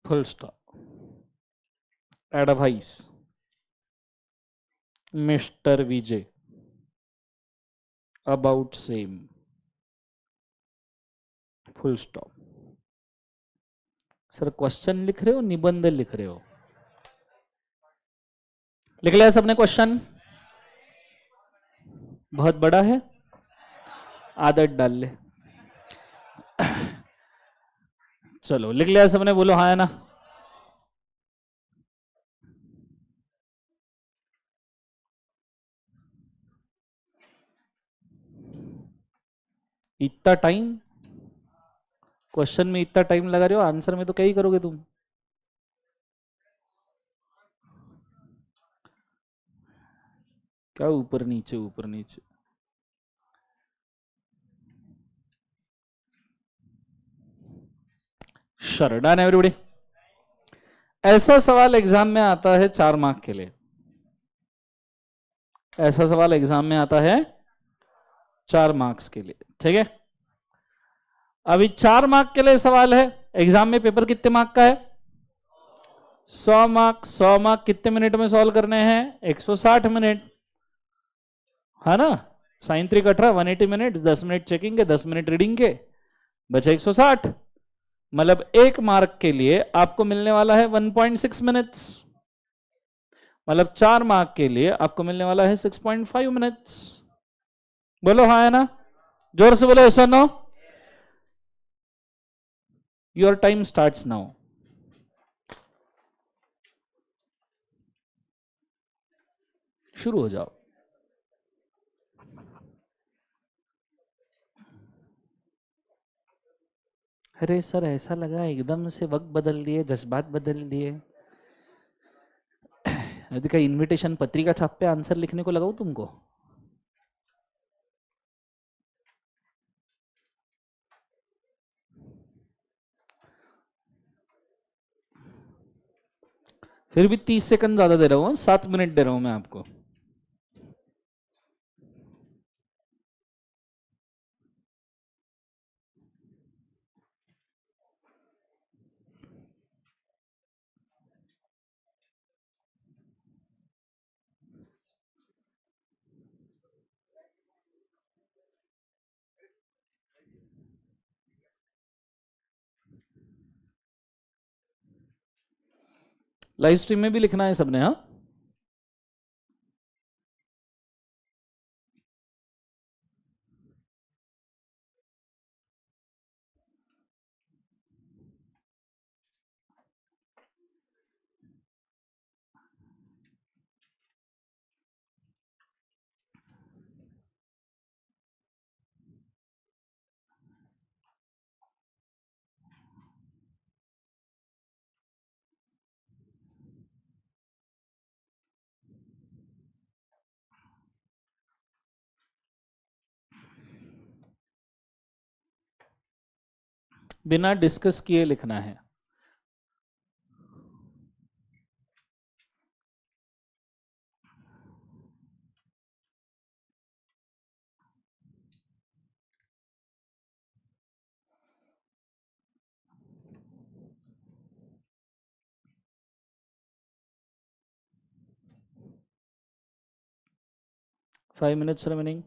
Full stop. Advice, Mr. Vijay, about same. Full stop. Sir question लिख रहे हो, निबंध लिख रहे हो? लिख लिया सबने क्वेश्चन? बहुत बड़ा है, आदत डाल ले। चलो लिख लिया सबने, बोलो हाँ है ना? इतना टाइम, क्वेश्चन में इतना टाइम लगा रहे हो, आंसर में तो क्या ही करोगे तुम। क्या ऊपर नीचे ऊपर नीचे। Sure, done everybody. ऐसा सवाल एग्जाम में आता है 4 मार्क के लिए, ऐसा सवाल एग्जाम में आता है 4 मार्क्स के लिए, ठीक है। अभी 4 मार्क के लिए सवाल है, एग्जाम में पेपर कितने मार्क का है? 100 मार्क। 100 मार्क कितने मिनट में सॉल्व करने हैं? 160 मिनट, है ना। साइन 3 × 180 मिनट, 10 मिनट चेकिंग के, 10 मिनट रीडिंग के, बचे 160। मतलब 1 मार्क के लिए आपको मिलने वाला है 1.6 मिनट्स। मतलब 4 मार्क के लिए आपको मिलने वाला है 6.5 मिनट्स। बोलो हाँ है ना, जोर से बोलो ऐसा no. Your time starts now. शुरू हो जाओ। अरे सर ऐसा लगा एकदम से वक्त बदल दिए, जज्बात बदल दिए। यदि का इनविटेशन पत्रिका छाप पे आंसर लिखने को लगाऊं तुमको? फिर भी 30 सेकंड ज्यादा दे रहा हूं, 7 मिनट दे रहा हूं मैं आपको। लाइव स्ट्रीम में भी लिखना है सबने, हाँ। बिना डिस्कस किए लिखना है। Five minutes remaining.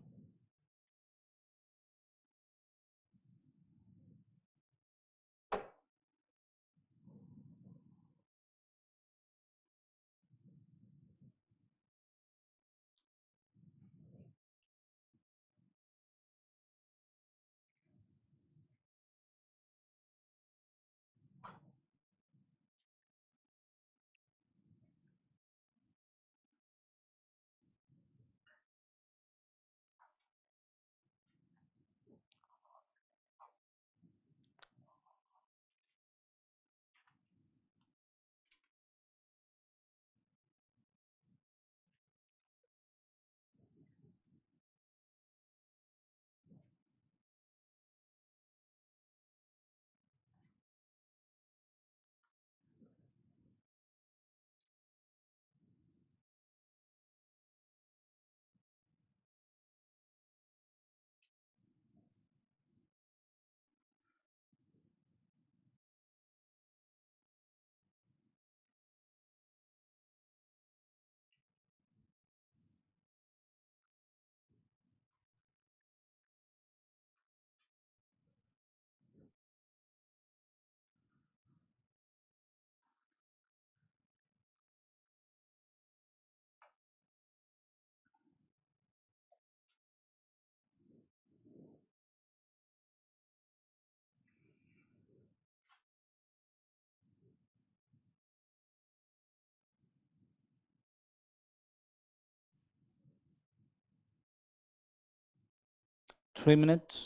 Three minutes.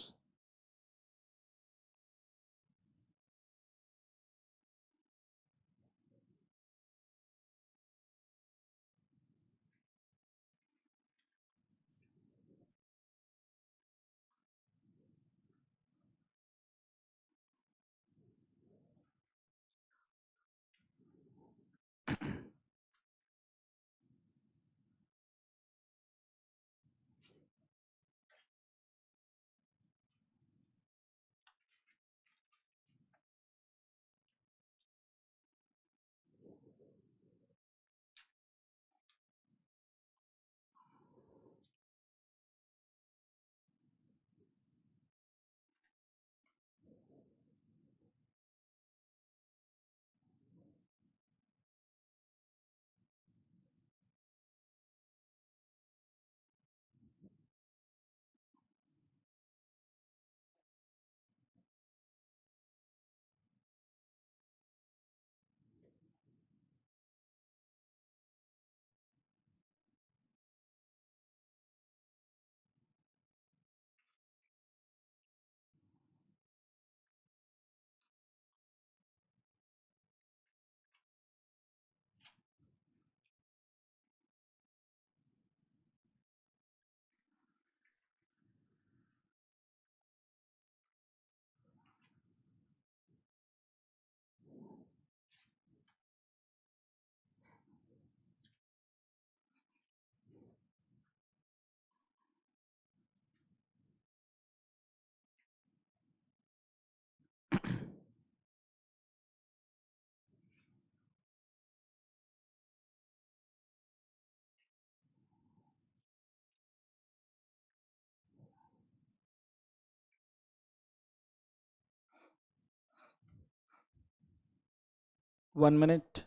1 minute.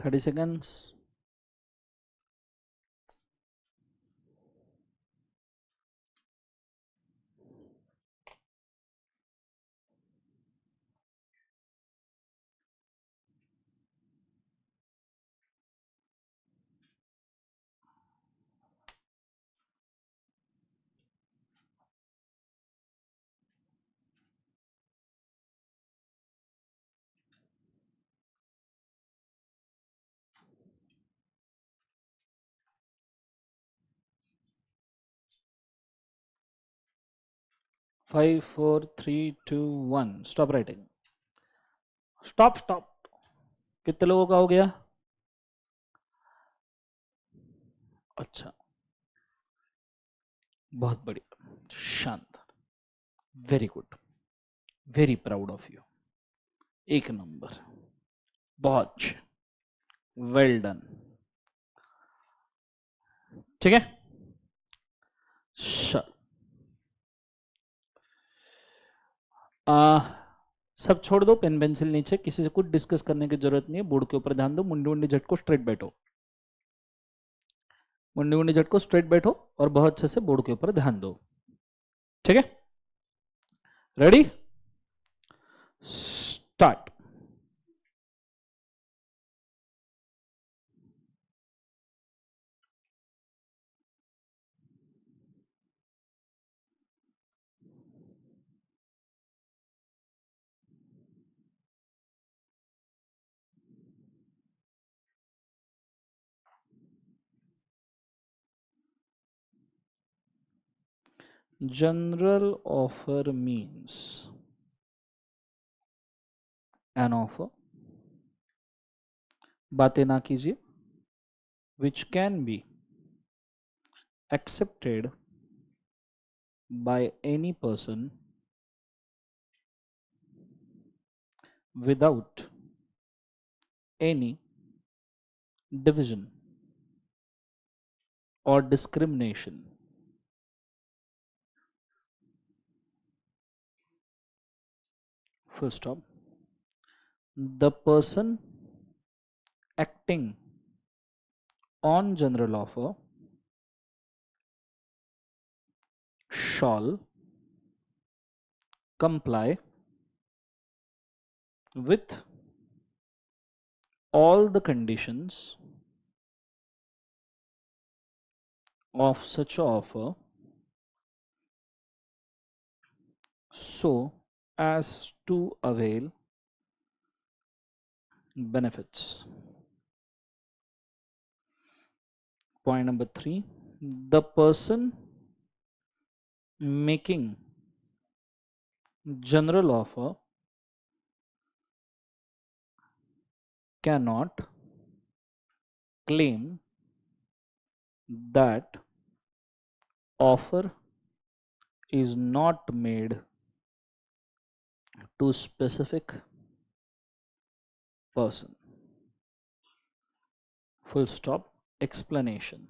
$30. 5 4 3 2 1. Stop writing. Stop. कितने लोगों का हो गया? अच्छा, बहुत बढ़िया, शानदार, very good, very proud of you, एक नंबर, बहुत वेल डन। ठीक है, सब छोड़ दो, पेन पेंसिल नीचे, किसी से कुछ डिस्कस करने की जरूरत नहीं है, बोर्ड के ऊपर ध्यान दो, मुंडी मुंडी झटको, स्ट्रेट बैठो, मुंडी मुंडी झटको, स्ट्रेट बैठो और बहुत अच्छे से बोर्ड के ऊपर ध्यान दो। ठीक है, ready, start. General offer means an offer, बातें ना कीजिए, which can be accepted by any person without any division or discrimination. Full stop. The person acting on general offer shall comply with all the conditions of such offer so as to avail benefits. Point number 3, the person making general offer cannot claim that offer is not made to specific person. Full stop. Explanation.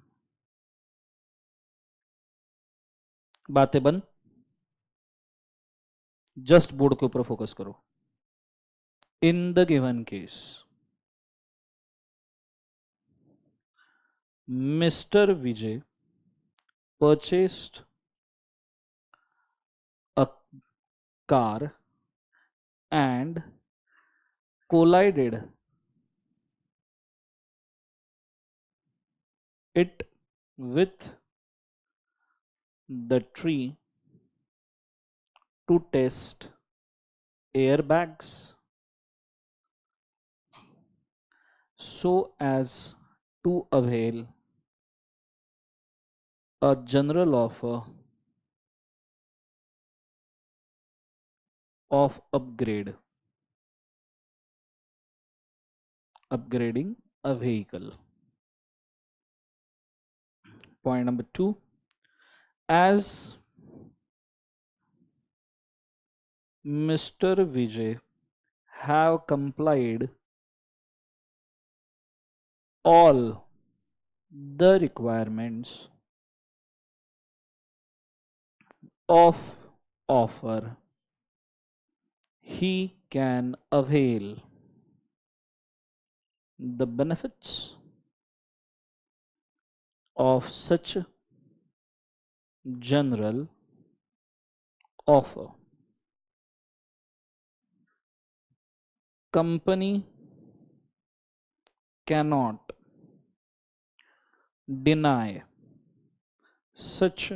बातें बंद, जस्ट बोर्ड के ऊपर फोकस करो. In the given case, Mr. Vijay purchased a car and collided it with the tree to test airbags so as to avail a general offer of upgrading a vehicle. Point number 2, as Mr. Vijay have complied all the requirements of offer, he can avail the benefits of such general offer. Company cannot deny such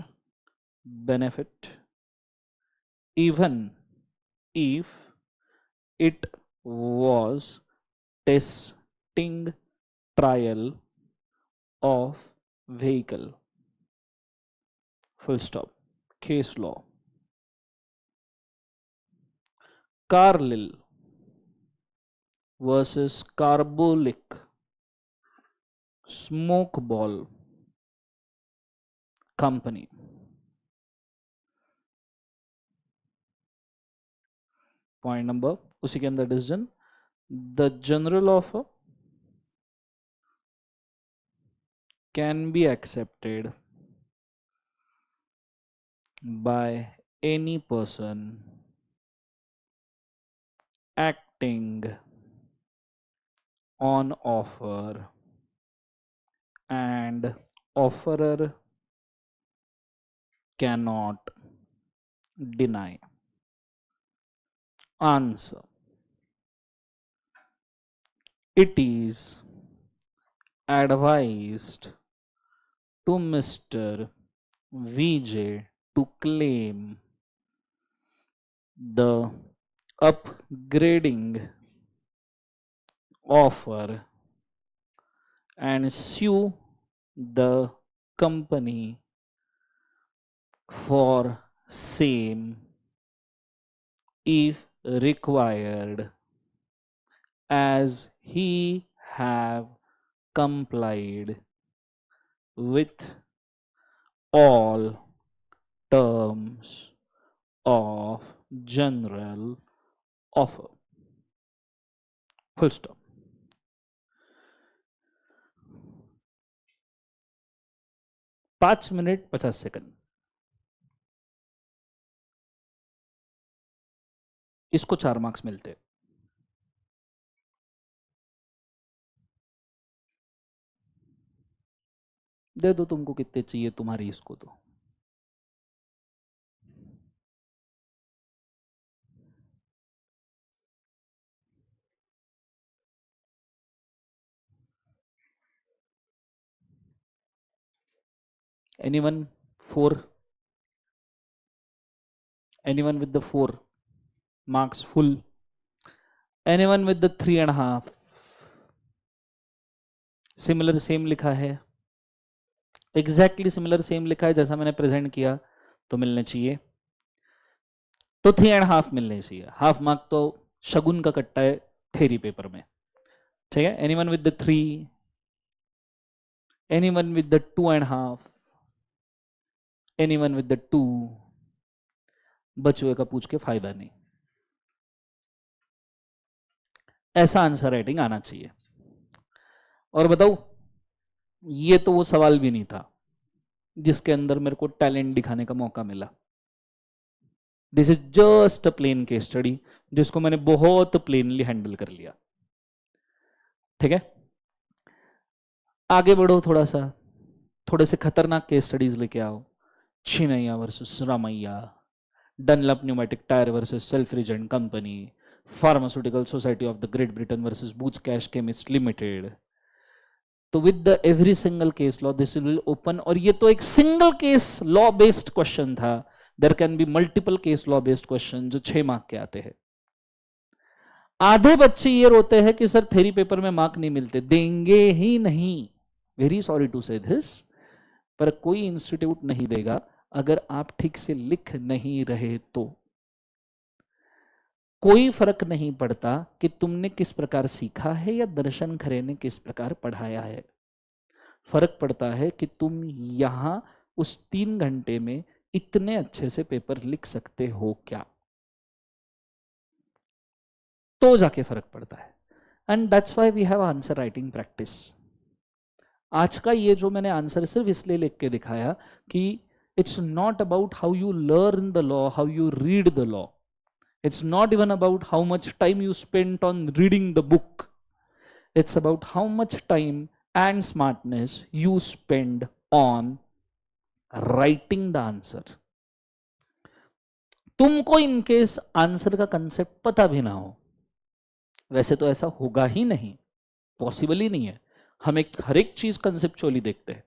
benefit even if it was testing trial of vehicle. Full stop. Case law. Carlyle versus Carbolic Smoke Ball Company. Point number उसी के अंदर decision. The general offer can be accepted by any person acting on offer and offerer cannot deny. Answer. It is advised to Mr. Vijay to claim the upgrading offer and sue the company for same if required, as he have complied with all terms of general offer. Full stop. पाँच मिनट 50 सेकंड. इसको 4 मार्क्स मिलते. दे दो तुमको कितने चाहिए तुम्हारी इसको तो. Anyone 4? Anyone with the 4 marks full? Anyone with the 3.5? Similar same लिखा है. एग्जैक्टली सिमिलर सेम लिखा है जैसा मैंने प्रेजेंट किया तो मिलने चाहिए. तो 3.5 मिलने चाहिए. हाफ मार्क तो शगुन का कट्टा है थ्योरी पेपर में. ठीक है. Anyone with the 3? Anyone with the 2.5? Anyone with the 2? बचुए का पूछ के फायदा नहीं. ऐसा आंसर राइटिंग आना चाहिए. और बताओ, ये तो वो सवाल भी नहीं था जिसके अंदर मेरे को टैलेंट दिखाने का मौका मिला. This is just a plain case study जिसको मैंने बहुत प्लेनली हैंडल कर लिया. ठीक है. आगे बढ़ो थोड़ा सा. थोड़े से खतरनाक केस स्टडीज लेके आओ. Chinnaiah versus Ramaiah, Dunlop pneumatic tyre versus Selfridge company, pharmaceutical society of the great Britain versus Boots cash chemist limited. तो with the every single case law this will open. और ये तो एक single case law based question था. There can be multiple case law based question जो 6 मार्क के आते हैं. आधे बच्चे ये रोते हैं कि सर थ्योरी पेपर में मार्क नहीं मिलते. देंगे ही नहीं. वेरी सॉरी टू से दिस, पर कोई इंस्टीट्यूट नहीं देगा अगर आप ठीक से लिख नहीं रहे तो. कोई फर्क नहीं पड़ता कि तुमने किस प्रकार सीखा है या दर्शन खरे ने किस प्रकार पढ़ाया है. फर्क पड़ता है कि तुम यहां उस 3 घंटे में इतने अच्छे से पेपर लिख सकते हो क्या? तो जाके फर्क पड़ता है। And that's why we have answer writing practice. आज का ये जो मैंने आंसर सिर्फ इसलिए लिख के दिखाया कि it's not about how you learn the law, how you read the law. It's not even about how much time you spent on reading the book. It's about how much time and smartness you spend on writing the answer. तुमको इन केस आंसर का कंसेप्ट पता भी ना हो, वैसे तो ऐसा होगा ही नहीं, पॉसिबल ही नहीं है, हम एक हर एक चीज कंसेप्चुअली देखते हैं,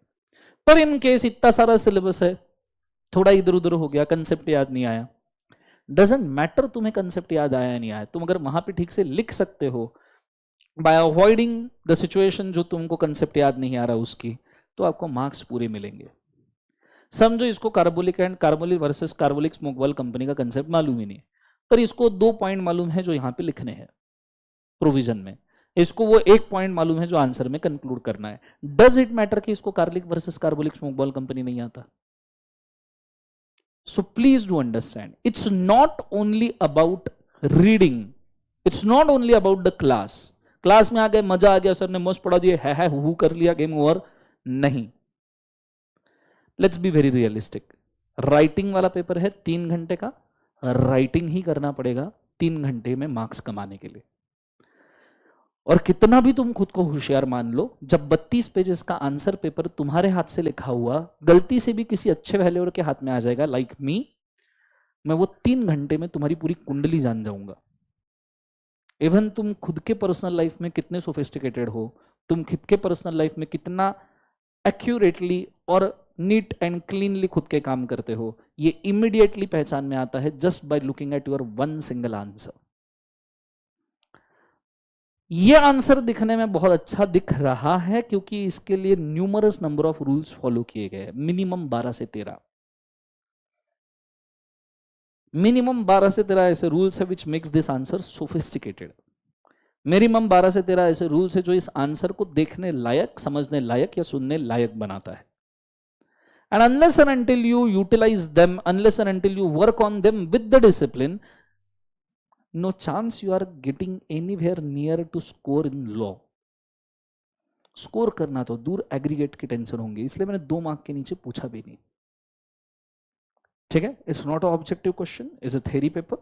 पर इन केस इतना सारा सिलेबस है, थोड़ा इधर उधर हो गया, कंसेप्ट याद नहीं आया, डजेंट मैटर तुम्हें कंसेप्ट याद आया या नहीं आया, तुम अगर वहां पे ठीक से लिख सकते हो बाय अवॉइडिंग द सिचुएशन जो तुमको कंसेप्ट याद नहीं आ रहा उसकी, तो आपको मार्क्स पूरे मिलेंगे. समझो इसको carbolic and carbolic versus carbolic smoke ball company का कंसेप्ट मालूम ही नहीं, पर इसको 2 पॉइंट मालूम है जो यहाँ पे लिखने हैं प्रोविजन में, इसको वो 1 पॉइंट मालूम है जो आंसर में कंक्लूड करना है. डज इट मैटर कि इसको carbolic versus carbolic smoke ball company नहीं आता? So please do understand, it's not only about reading, it's not only about the class. Class में आ गए, मजा आ गया, सर ने मस्त पढ़ा दिया, है हु कर लिया, गेम ओवर. नहीं, let's be very realistic. Writing वाला पेपर है 3 घंटे का, राइटिंग ही करना पड़ेगा 3 घंटे में मार्क्स कमाने के लिए. और कितना भी तुम खुद को होशियार मान लो, जब 32 पेजेस का आंसर पेपर तुम्हारे हाथ से लिखा हुआ गलती से भी किसी अच्छे वैल्यूअर के हाथ में आ जाएगा, लाइक मी, मैं वो 3 घंटे में तुम्हारी पूरी कुंडली जान जाऊंगा. इवन तुम खुद के पर्सनल लाइफ में कितने सोफिस्टिकेटेड हो, तुम खुद के पर्सनल लाइफ में कितना एक्यूरेटली और नीट एंड क्लीनली खुद के काम करते हो, ये इमीडिएटली पहचान में आता है just by looking at your one single answer. ये आंसर दिखने में बहुत अच्छा दिख रहा है क्योंकि इसके लिए numerous number of rules follow किए गए, मिनिमम 12 से 13, मिनिमम 12 से 13 ऐसे रूल्स है which makes this answer sophisticated. Minimum 12 से 13 ऐसे रूल्स है जो इस आंसर को देखने लायक, समझने लायक या सुनने लायक बनाता है. And unless and until you utilize them, unless and until you work on them with the discipline, no chance you are getting anywhere near to score in law. Score करना तो दूर, एग्रीगेट की टेंशन होंगी, इसलिए मैंने 2 मार्क के नीचे पूछा भी नहीं. ठीक है, it's not a objective question, is a theory paper.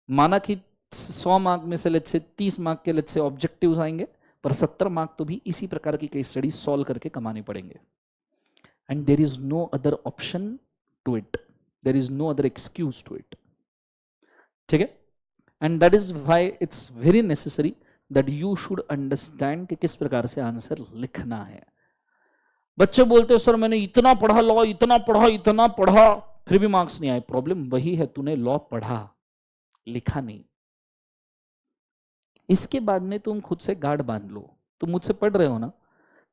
माना कि 100 मार्क में से लेट्स से 30 मार्क के लेट्स से ऑब्जेक्टिव्स आएंगे, पर 70 मार्क तो भी इसी प्रकार की केस स्टडी सॉल्व करके कमाने पड़ेंगे. And there is no other option to it, there is no other excuse to it. ठीक है, and that is why it's very necessary that you should understand कि किस प्रकार से आंसर लिखना है. बच्चे बोलते हैं सर मैंने इतना पढ़ा लॉ, इतना पढ़ा फिर भी मार्क्स नहीं आए. प्रॉब्लम वही है, तूने लॉ पढ़ा, लिखा नहीं. इसके बाद में तुम खुद से गार्ड बांध लो. तुम मुझसे पढ़ रहे हो ना,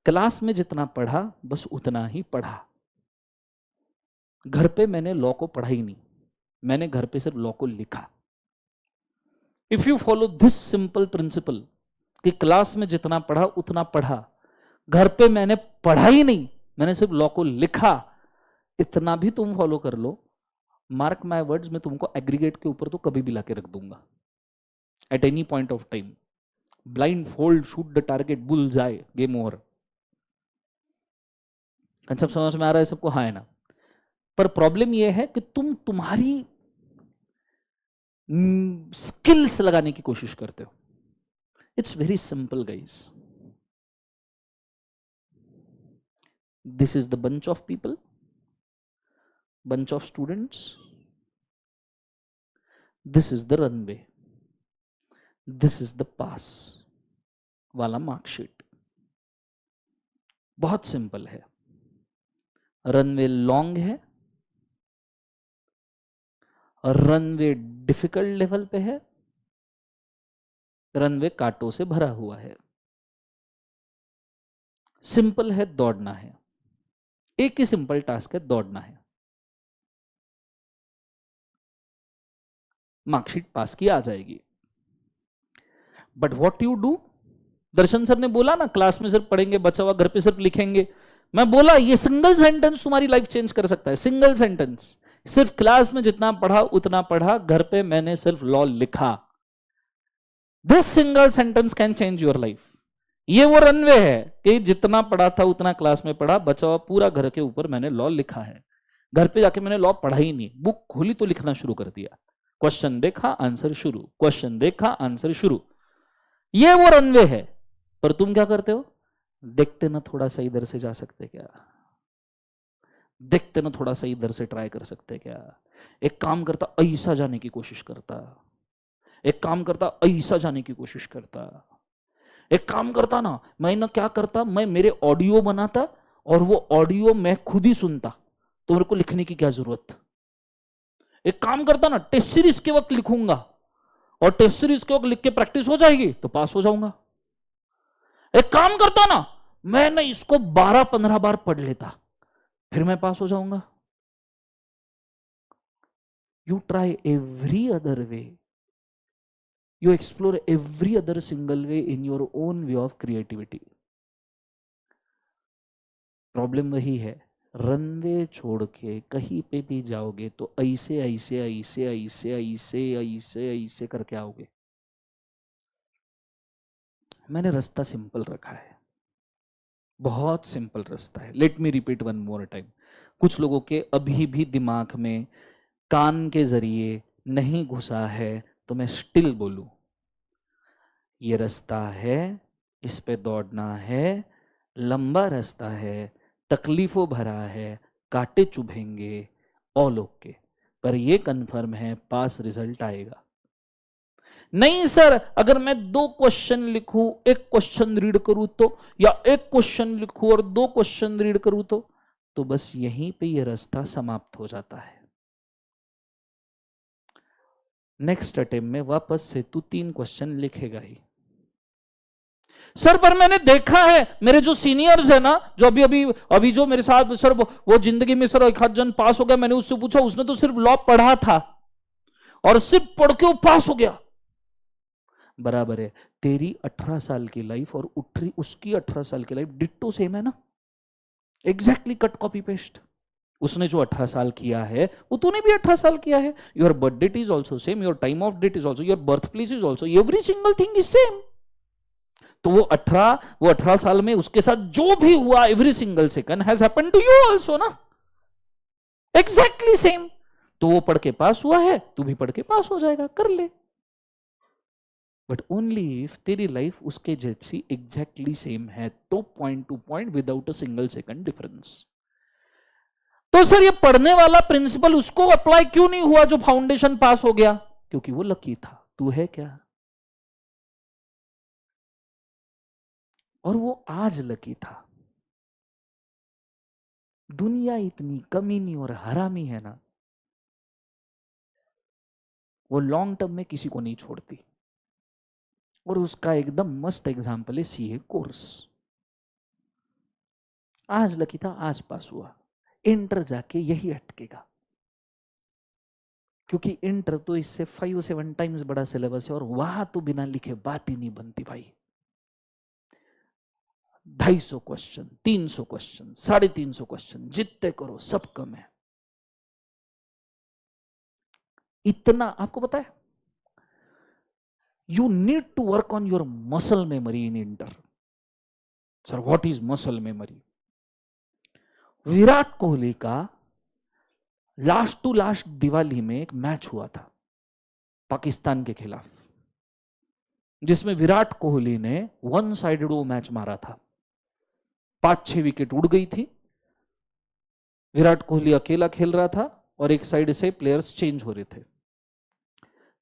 क्लास में जितना पढ़ा बस उतना ही पढ़ा. घर पे मैंने लॉ को पढ़ा ही नहीं, मैंने घर पे सिर्फ लॉ को लिखा. If you follow this simple principal कि क्लास में जितना पढ़ा उतना पढ़ा, घर पे मैंने पढ़ा ही नहीं, मैंने सिर्फ लॉ को लिखा, इतना भी तुम फॉलो कर लो, मार्क माय वर्ड्स, मैं तुमको एग्रीगेट के ऊपर तो कभी भी लाके रख दूंगा at any point of time. Blind fold, shoot the target, bull जाए, गेम ओवर. कंसेप्ट समझ में आ रहा है सबको? हाँ है ना? पर प्रॉब्लम यह है कि तुम तुम्हारी स्किल्स लगाने की कोशिश करते हो. It's very simple guys. This is the bunch of people, bunch of students, this is the runway, this is the pass वाला मार्कशीट. बहुत सिंपल है. रनवे लॉन्ग है, रनवे डिफिकल्ट लेवल पे है, रनवे कांटों से भरा हुआ है. सिंपल है, दौड़ना है. एक ही सिंपल टास्क है, दौड़ना है. मार्कशीट पास की आ जाएगी. But what you do, Darshan sir ने बोला ना क्लास में सिर्फ पढ़ेंगे, बचा हुआ घर पे सिर्फ लिखेंगे. मैं बोला ये सिंगल सेंटेंस तुम्हारी लाइफ चेंज कर सकता है, सिंगल सेंटेंस। सिर्फ क्लास में जितना पढ़ा उतना पढ़ा, घर पे मैंने सिर्फ लॉ लिखा। This single sentence can change your life. ये वो रनवे है कि जितना पढ़ा था उतना क्लास में पढ़ा, बचा हुआ पूरा घर के ऊपर मैंने लॉ लिखा है। घर पे जाके मैंने लॉ पढ़ा ही नहीं, बुक खोली तो लिखना शुरू कर दिया। क्वेश्चन देखा आंसर शुरू, क्वेश्चन देखा आंसर शुरू। ये वो रनवे है। पर तुम क्या करते हो? देखते ना थोड़ा सा इधर से जा सकते क्या, देखते ना थोड़ा सा इधर से ट्राई कर सकते क्या। एक काम करता ऐसा जाने की कोशिश करता, एक काम करता ऐसा जाने की कोशिश करता, एक काम करता ना, मैं ना क्या करता, मैं मेरे ऑडियो बनाता और वो ऑडियो मैं खुद ही सुनता, तो मेरे को लिखने की क्या जरूरत। एक काम करता ना, टेस्ट सीरीज के वक्त लिखूंगा और टेस्ट सीरीज के वक्त लिख के प्रैक्टिस हो जाएगी तो पास हो जाऊंगा। एक काम करता ना, मैं ना इसको 12-15 बार पढ़ लेता, फिर मैं पास हो जाऊंगा। You try every other way, you explore every other single way in your own way of creativity. Problem वही है, रनवे छोड़ के कहीं पे भी जाओगे तो ऐसे ऐसे ऐसे ऐसे ऐसे ऐसे ऐसे करके आओगे। मैंने रास्ता सिंपल रखा है, बहुत सिंपल रास्ता है। Let me repeat one more time. कुछ लोगों के अभी भी दिमाग में कान के जरिए नहीं घुसा है, तो मैं स्टिल बोलूं, ये रास्ता है, इस पे दौड़ना है, लंबा रास्ता है, तकलीफों भरा है, कांटे चुभेंगे ऑल ओके, पर ये कंफर्म है पास रिजल्ट आएगा। नहीं सर, अगर मैं 2 क्वेश्चन लिखूं, 1 क्वेश्चन रीड करूं तो, या 1 क्वेश्चन लिखूं और 2 क्वेश्चन रीड करूं तो बस यहीं पे ये रास्ता समाप्त हो जाता है। नेक्स्ट अटेम्प्ट में वापस से तू 3 क्वेश्चन लिखेगा ही। सर पर मैंने देखा है मेरे जो सीनियर्स है ना, जो अभी जो मेरे साथ सर वो जिंदगी में सर एक आध जन पास हो गया, मैंने उससे पूछा, उसने तो सिर्फ लॉ पढ़ा था और सिर्फ पढ़ के वो पास हो गया। बराबर है, तेरी 18 साल की लाइफ और उसकी 18 साल की लाइफ डिट्टो सेम है ना, एग्जैक्टली कट कॉपी पेस्ट। उसने जो 18 साल किया है वो तूने भी 18 साल किया है। Your birth date is also same, your time of date is also, your birth place is also, every single thing is same. तो वो 18 साल में उसके साथ जो भी हुआ, every single second has happened to you also ना, एग्जैक्टली सेम। तो वो पढ़ के पास हुआ है, तू भी पढ़ के पास हो जाएगा, कर ले। बट ओनली इफ तेरी लाइफ उसके जैसी एग्जैक्टली सेम है, तो point two point without a single second difference. तो सर ये पढ़ने वाला प्रिंसिपल उसको अप्लाई क्यों नहीं हुआ जो फाउंडेशन पास हो गया? क्योंकि वो लकी था। तू है क्या? और वो आज लकी था। दुनिया इतनी कमीनी और हरामी है ना, वो लॉन्ग टर्म में किसी को नहीं छोड़ती। और उसका एकदम मस्त एग्जाम्पल है सीए कोर्स। आज लकी था, आज पास हुआ, इंटर जाके यही अटकेगा, क्योंकि इंटर तो इससे 5-7 टाइम्स बड़ा सिलेबस है और वहां तो बिना लिखे बात ही नहीं बनती भाई। 250 क्वेश्चन, 300 क्वेश्चन, 350 क्वेश्चन, जितने करो सब कम है। इतना आपको पता है, you need to work on your muscle memory in inter. Sir what is muscle memory? Virat Kohli का लास्ट टू लास्ट दिवाली में एक मैच हुआ था पाकिस्तान के खिलाफ, जिसमें विराट कोहली ने 1 साइडेड वो मैच मारा था। 5-6 विकेट उड़ गई थी, विराट कोहली अकेला खेल रहा था और एक साइड से प्लेयर्स चेंज हो रहे थे।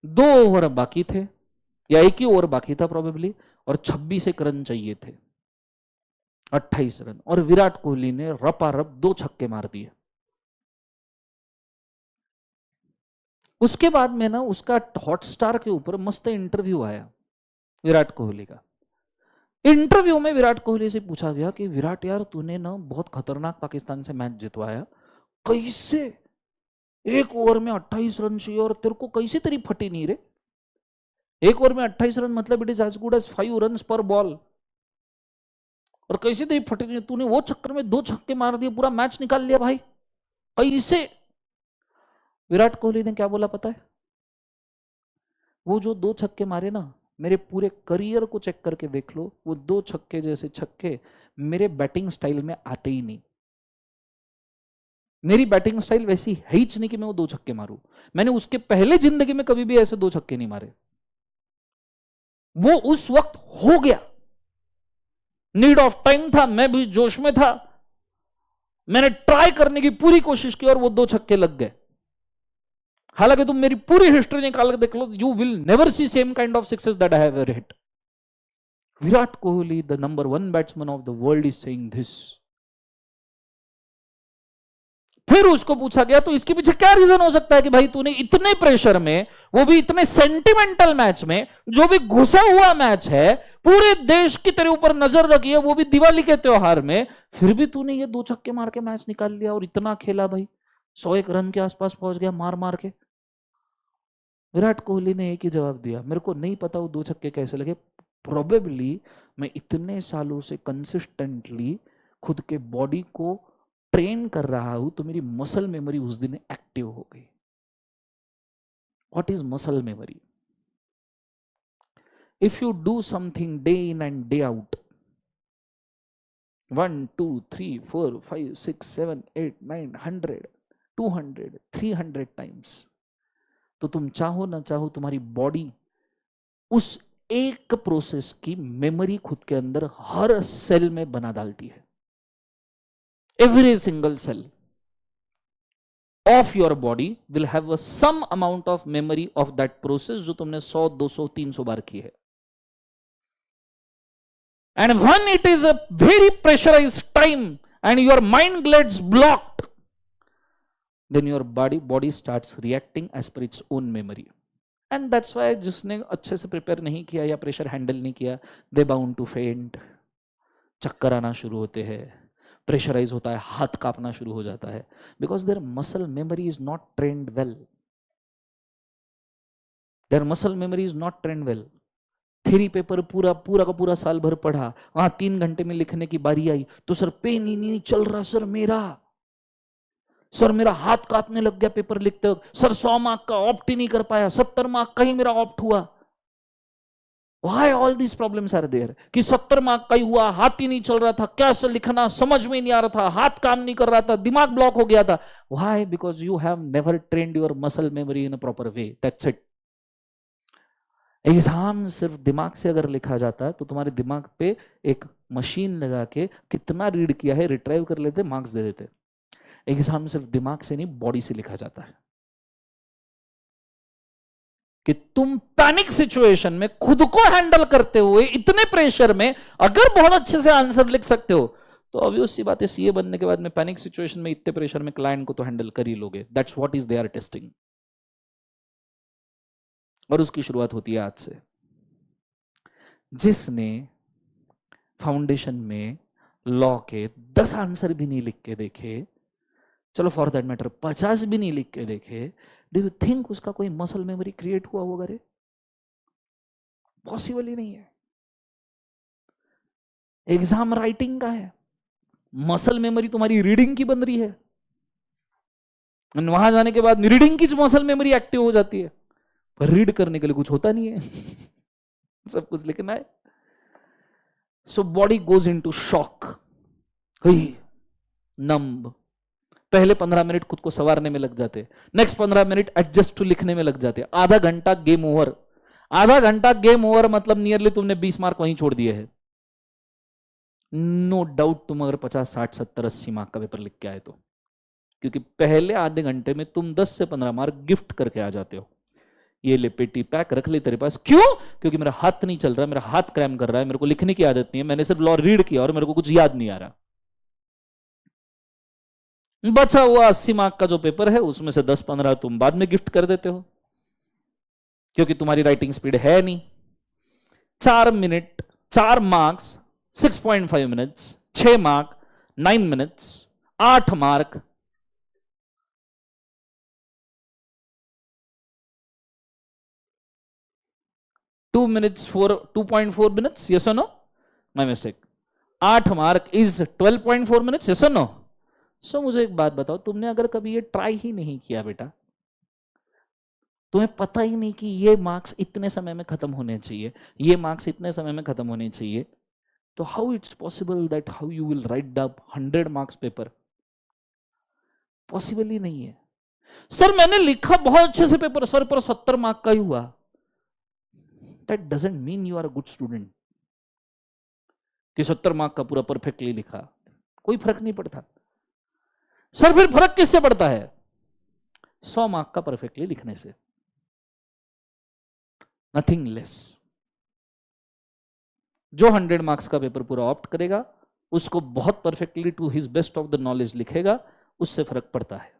2 ओवर बाकी थे या 1 ही ओवर बाकी था प्रोबेबली, और 26 एक रन चाहिए थे, 28 रन, और विराट कोहली ने रपारप 2 छक्के मार दिए। उसके बाद में ना उसका हॉटस्टार के ऊपर मस्त इंटरव्यू आया विराट कोहली का। इंटरव्यू में विराट कोहली से पूछा गया कि विराट यार तूने ना बहुत खतरनाक पाकिस्तान से मैच जितवाया, कैसे 1 ओवर में 28 रन चाहिए और तेरे को कैसे तेरी फटी नहीं रे? 1 ओवर में 28 रन मतलब it is as good as 5 run per ball. और कैसे थे फटे, तूने वो चक्कर में 2 छक्के मार दिए, पूरा मैच निकाल लिया भाई, कैसे? विराट कोहली ने क्या बोला पता है? वो जो 2 छक्के मारे ना, मेरे पूरे करियर को चेक करके देख लो, वो 2 छक्के जैसे छक्के मेरे बैटिंग स्टाइल में आते ही नहीं। मेरी बैटिंग स्टाइल वैसी है ही नहीं कि मैं वो 2 छक्के मारूं। मैंने उसके पहले जिंदगी में कभी भी ऐसे 2 छक्के नहीं मारे। वो उस वक्त हो गया, नीड ऑफ टाइम था, मैं भी जोश में था, मैंने ट्राई करने की पूरी कोशिश की और वो 2 छक्के लग गए। हालांकि तुम मेरी पूरी हिस्ट्री निकाल के देख लो, you will never see same kind of success that I have ever hit. Virat Kohli, the number 1 batsman of the world, is saying this. फिर उसको पूछा गया तो इसके पीछे क्या रीजन हो सकता है कि भाई तूने इतने प्रेशर में, वो भी इतने सेंटिमेंटल मैच में, जो भी घुसा हुआ मैच है, पूरे देश की तेरे ऊपर नजर रखी है, वो भी दिवाली के त्योहार में, फिर भी तूने ये 2 छक्के मार के मैच निकाल लिया और इतना खेला भाई, 101 रन के आसपास पहुंच गया मार मार के। विराट कोहली ने एक ही जवाब दिया, मेरे को नहीं पता वो 2 छक्के कैसे लगे, प्रोबेबली मैं इतने सालों से कंसिस्टेंटली खुद के बॉडी को ट्रेन कर रहा हूं, तो मेरी मसल मेमोरी उस दिन एक्टिव हो गई। What is muscle memory? If you do something day in and day out, 1 2 3 4 5 6 7 8 9 100 200 300 times, तो तुम चाहो ना चाहो तुम्हारी बॉडी उस एक प्रोसेस की मेमोरी खुद के अंदर हर सेल में बना डालती है। Every single cell of your body will have a some amount of memory of that process जो तुमने 100 200 300 बार की है। and when it is a very pressurized time and your mind gets blocked, then your body starts reacting as per its own memory, and that's why जिसने अच्छे से प्रिपेयर नहीं किया या प्रेशर हैंडल नहीं किया, they bound to faint, चक्कर आना शुरू होते हैं, प्रेशराइज होता है, हाथ कांपना शुरू हो जाता है, because there muscle memory is not trend well. There muscle memory is not trend well. Theory paper पूरा पूरा का पूरा साल भर पढ़ा, वहां 3 घंटे में लिखने की बारी आई तो सर पेन ही नहीं चल रहा, सर मेरा हाथ कांपने लग गया पेपर लिखते वक्त, सर 100 मार्क का ऑप्ट ही नहीं कर पाया, 70 मार्क का ही मेरा ऑप्ट हुआ। Why all these problems are there? कि 70 मार्क का ही हुआ, हाथ ही नहीं चल रहा था, कैसे लिखना समझ में नहीं आ रहा था, हाथ काम नहीं कर रहा था, दिमाग ब्लॉक हो गया था। Why? Because you have never trained your muscle memory in a proper way. That's it. Exam सिर्फ दिमाग से अगर लिखा जाता है तो तुम्हारे दिमाग पे एक मशीन लगा के कितना रीड किया है रिट्राइव कर लेते, मार्क्स दे देते। एग्जाम सिर्फ दिमाग से नहीं, बॉडी से लिखा जाता है। कि तुम पैनिक सिचुएशन में खुद को हैंडल करते हुए इतने प्रेशर में अगर बहुत अच्छे से आंसर लिख सकते हो, तो ऑब्वियस सी बात है सीए बनने के बाद में पैनिक सिचुएशन में इतने प्रेशर में क्लाइंट को तो हैंडल कर ही लोगे। That's what is they are testing. और उसकी शुरुआत होती है आज से। जिसने फाउंडेशन में लॉ के 10 आंसर भी नहीं लिख के देखे, चलो फॉर दैट मैटर 50 भी नहीं लिख के देखे, डू यू थिंक उसका कोई मसल मेमोरी क्रिएट हुआ होगा? रे पॉसिबल ही नहीं है। एग्जाम राइटिंग का है, मसल मेमोरी तुम्हारी रीडिंग की बन रही है, वहां जाने के बाद रीडिंग की मसल मेमोरी एक्टिव हो जाती है, पर रीड करने के लिए कुछ होता नहीं है सब कुछ लिखना है। So body goes into shock, numb. पहले 15 मिनट खुद को संवारने में लग जाते, नेक्स्ट 15 मिनट एडजस्ट टू लिखने में लग जाते, आधा घंटा गेम ओवर। आधा घंटा गेम ओवर मतलब नियरली तुमने 20 मार्क वहीं छोड़ दिए हैं। नो डाउट तुम अगर 50 60 70 80 मार्क का पेपर लिख के आए तो, क्योंकि पहले आधे घंटे में तुम 10 से 15 मार्क गिफ्ट करके आ जाते हो। ये ले पेटी पैक रख ले तेरे पास, क्यों? क्योंकि मेरा हाथ नहीं चल रहा, मेरा हाथ क्रैम कर रहा है, मेरे को लिखने की आदत नहीं है, मैंने सिर्फ लॉ रीड किया और मेरे को कुछ याद नहीं आ रहा। बचा हुआ 80 मार्क का जो पेपर है उसमें से 10-15 तुम बाद में गिफ्ट कर देते हो, क्योंकि तुम्हारी राइटिंग स्पीड है नहीं। 4 minute 4 marks 6.5 minutes, 6 mark 9 minutes, 8 mark 2 minutes 2.4 minutes, yes और no? My mistake. 8 mark is 12.4 minutes, yes और नो? सो मुझे एक बात बताओ, तुमने अगर कभी ये ट्राई ही नहीं किया बेटा, तुम्हें पता ही नहीं कि ये मार्क्स इतने समय में खत्म होने चाहिए, ये मार्क्स इतने समय में खत्म होने चाहिए, तो how it's possible that how you will write the 100 marks paper? Possible ही नहीं है। सर मैंने लिखा बहुत अच्छे से पेपर सर, पर 70 मार्क का ही हुआ। That doesn't mean you are a good student कि 70 मार्क का पूरा परफेक्टली लिखा, कोई फर्क नहीं पड़ता। सर फिर फर्क किससे पड़ता है? 100 मार्क का परफेक्टली लिखने से, नथिंग लेस। जो 100 मार्क्स का पेपर पूरा ऑप्ट करेगा, उसको बहुत perfectly to his best of the knowledge लिखेगा, उससे फर्क पड़ता है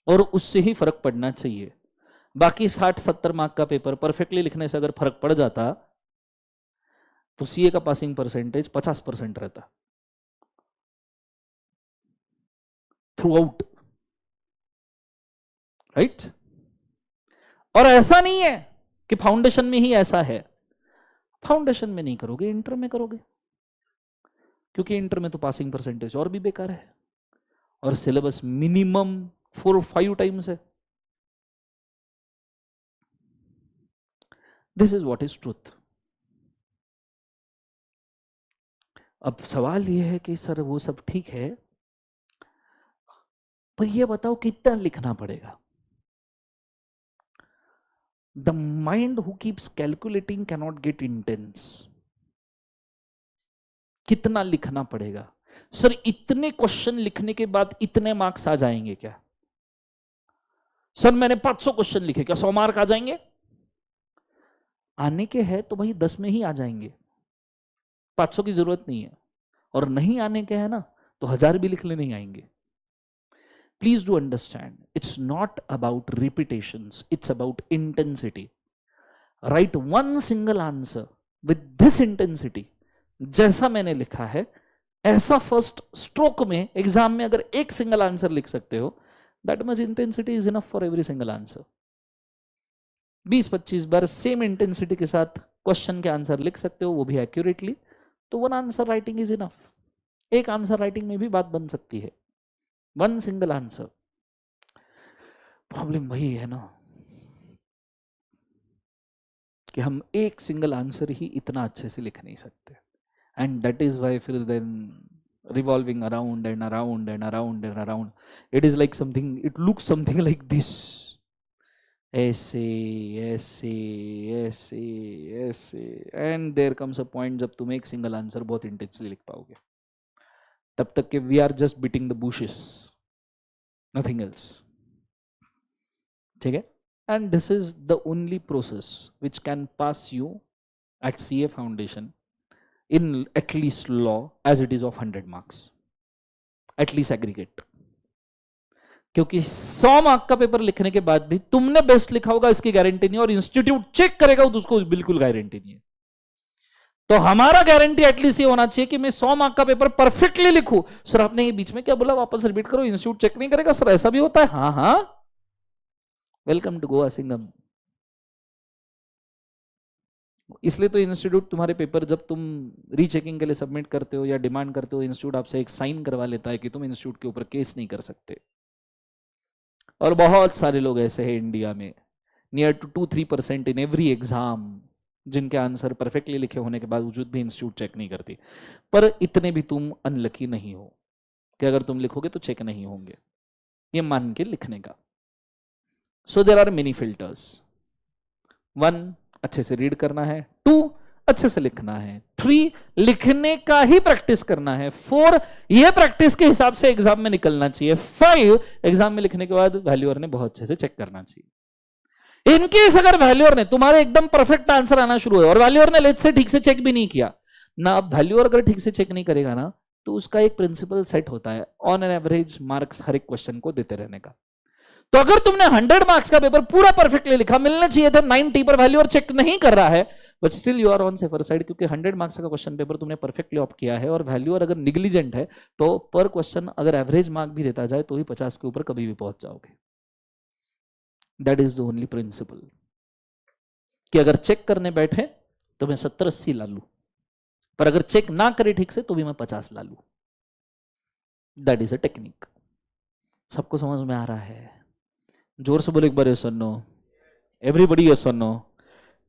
और उससे ही फर्क पड़ना चाहिए। बाकी 60-70 मार्क का पेपर परफेक्टली लिखने से अगर फर्क पड़ जाता तो सीए का पासिंग परसेंटेज 50% रहता थ्रू आउट, राइट? और ऐसा नहीं है कि फाउंडेशन में ही ऐसा है, फाउंडेशन में नहीं करोगे, इंटर में करोगे, क्योंकि इंटर में तो पासिंग परसेंटेज और भी बेकार है और सिलेबस मिनिमम 4-5 टाइम्स है। This is what is truth. अब सवाल यह है कि सर वो सब ठीक है, पर ये बताओ कितना लिखना पड़ेगा? The mind who keeps calculating cannot get intense. कितना लिखना पड़ेगा? सर इतने क्वेश्चन लिखने के बाद इतने मार्क्स आ जाएंगे क्या? सर मैंने 500 क्वेश्चन लिखे, क्या 100 मार्क आ जाएंगे? आने के हैं तो भाई 10 में ही आ जाएंगे, 500 की जरूरत नहीं है। और नहीं आने के हैं ना, तो 1000 भी लिख ले नहीं आएंगे। Please do understand, it's not about repetitions, it's about intensity. Right one single answer with this intensity, जैसा मैंने लिखा है ऐसा फर्स्ट स्ट्रोक में एग्जाम में अगर एक सिंगल आंसर लिख सकते हो, that much intensity is enough for every single answer. 20-25 bar same intensity के साथ क्वेश्चन के आंसर लिख सकते हो, वो भी एक्यूरेटली, तो one answer writing is enough. एक आंसर राइटिंग में भी बात बन सकती है, वन सिंगल आंसर। प्रॉब्लम वही है ना कि हम एक सिंगल आंसर ही इतना अच्छे से लिख नहीं सकते, एंड दैट इज वाई फिर then revolving around and around and around and around, it is like something, it looks something like this, ऐसे ऐसे ऐसे ऐसे, and there comes a point जब तुम एक सिंगल आंसर बहुत इंटेंसली लिख पाओगे, तब तक के we are just beating the bushes, nothing else. ठीक है? And this is the only process which can pass you at CA foundation in at least law as it is of 100 marks, at least aggregate। क्योंकि 100 मार्क का पेपर लिखने के बाद भी तुमने बेस्ट लिखा होगा इसकी गारंटी नहीं, और इंस्टीट्यूट चेक करेगा तो उसको बिल्कुल गारंटी नहीं है। तो हमारा गारंटी एटलीस्ट ये होना चाहिए कि मैं 100 मार्क का पेपर परफेक्टली लिखूं। सर आपने ये बीच में क्या बोला, वापस रिपीट करो, इंस्टीट्यूट चेक नहीं करेगा? सर ऐसा भी होता है? हाँ हाँ, वेलकम टू गोवा सिंगम। इसलिए तो इंस्टीट्यूट तुम्हारे पेपर जब तुम रीचेकिंग के लिए सबमिट करते हो या डिमांड करते हो, इंस्टीट्यूट आपसे एक साइन करवा लेता है कि तुम इंस्टीट्यूट के ऊपर केस नहीं कर सकते। और बहुत सारे लोग ऐसे हैं इंडिया में, near to 2-3% in every exam, जिनके आंसर परफेक्टली लिखे होने के बावजूद भी इंस्टीट्यूट चेक नहीं करती। पर इतने भी तुम अनलकी नहीं हो कि अगर तुम लिखोगे तो चेक नहीं होंगे, ये मान के लिखने का। So there are many filters. 1, अच्छे से रीड करना है। 2, अच्छे से लिखना है। 3, लिखने का ही प्रैक्टिस करना है। 4, ये प्रैक्टिस के हिसाब से एग्जाम में निकलना चाहिए। 5, एग्जाम में लिखने के बाद वैल्यूअर ने बहुत अच्छे से चेक करना चाहिए। इनकेस अगर वैल्यूअर ने तुम्हारे एकदम परफेक्ट आंसर आना शुरू हुआ और वैल्यूअर ने लेट से ठीक से चेक भी नहीं किया ना, अब वैल्यूअर अगर ठीक से चेक नहीं करेगा ना, तो उसका एक प्रिंसिपल सेट होता है ऑन एन एवरेज मार्क्स हर एक क्वेश्चन को देते रहने का। तो अगर तुमने 100 मार्क्स का पेपर पूरा परफेक्टली लिखा, मिलने चाहिए थे 90 पर, वैल्यू और चेक नहीं कर रहा है, but still you are on safer side, क्योंकि 100 मार्क्स का क्वेश्चन पेपर तुमने परफेक्टली ऑप्ट किया है। और वैल्यू और अगर निग्लिजेंट है तो पर क्वेश्चन अगर एवरेज मार्क भी देता जाए तो भी 50 के ऊपर कभी भी पहुंच जाओगे। That is the only principle, कि अगर चेक करने बैठे तो मैं 70-80 ला लू, पर अगर चेक ना करे ठीक से तो भी मैं 50 ला लू। That is a technique. सबको समझ में आ रहा है? जोर से बोलो एक बार, यस और नो। एवरीबॉडी यस और नो।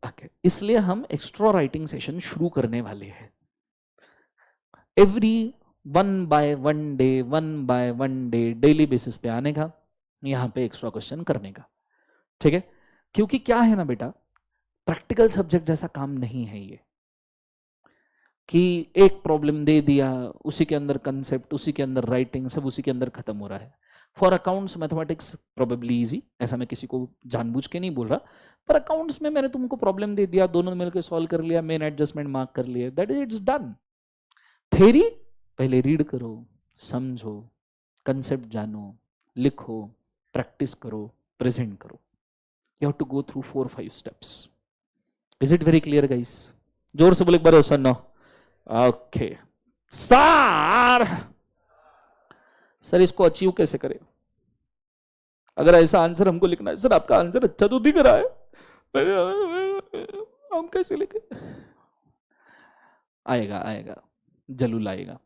ओके, इसलिए हम एक्स्ट्रा राइटिंग सेशन शुरू करने वाले हैं। Every 1 by one day daily basis पे आने का, यहां पे एक्स्ट्रा क्वेश्चन करने का, ठीक है? क्योंकि क्या है ना बेटा, प्रैक्टिकल सब्जेक्ट जैसा काम नहीं है ये कि एक प्रॉब्लम दे दिया, उसी के अंदर कंसेप्ट, उसी के अंदर राइटिंग, सब उसी के अंदर खत्म हो रहा है। For accounts mathematics probably easy, ऐसा मैं किसी को जानबूझ के नहीं बोल रहा, पर अकाउंट्स में मैंने तुमको प्रॉब्लम दे दिया, दोनों मिलकर सॉल्व कर लिया, मेन एडजस्टमेंट मार्क कर लिया, that is it's done. Theory पहले रीड करो, समझो, कंसेप्ट जानो, लिखो, प्रैक्टिस करो, प्रेजेंट करो। You have to go through 4-5 steps. Is it very clear guys? जोर से बोले एक बार सुनो। ओके सर इसको अचीव कैसे करें? अगर ऐसा आंसर हमको लिखना है, सर आपका आंसर अच्छा तो दिख रहा है, हम कैसे लिखे? आएगा आएगा, जरूर आएगा।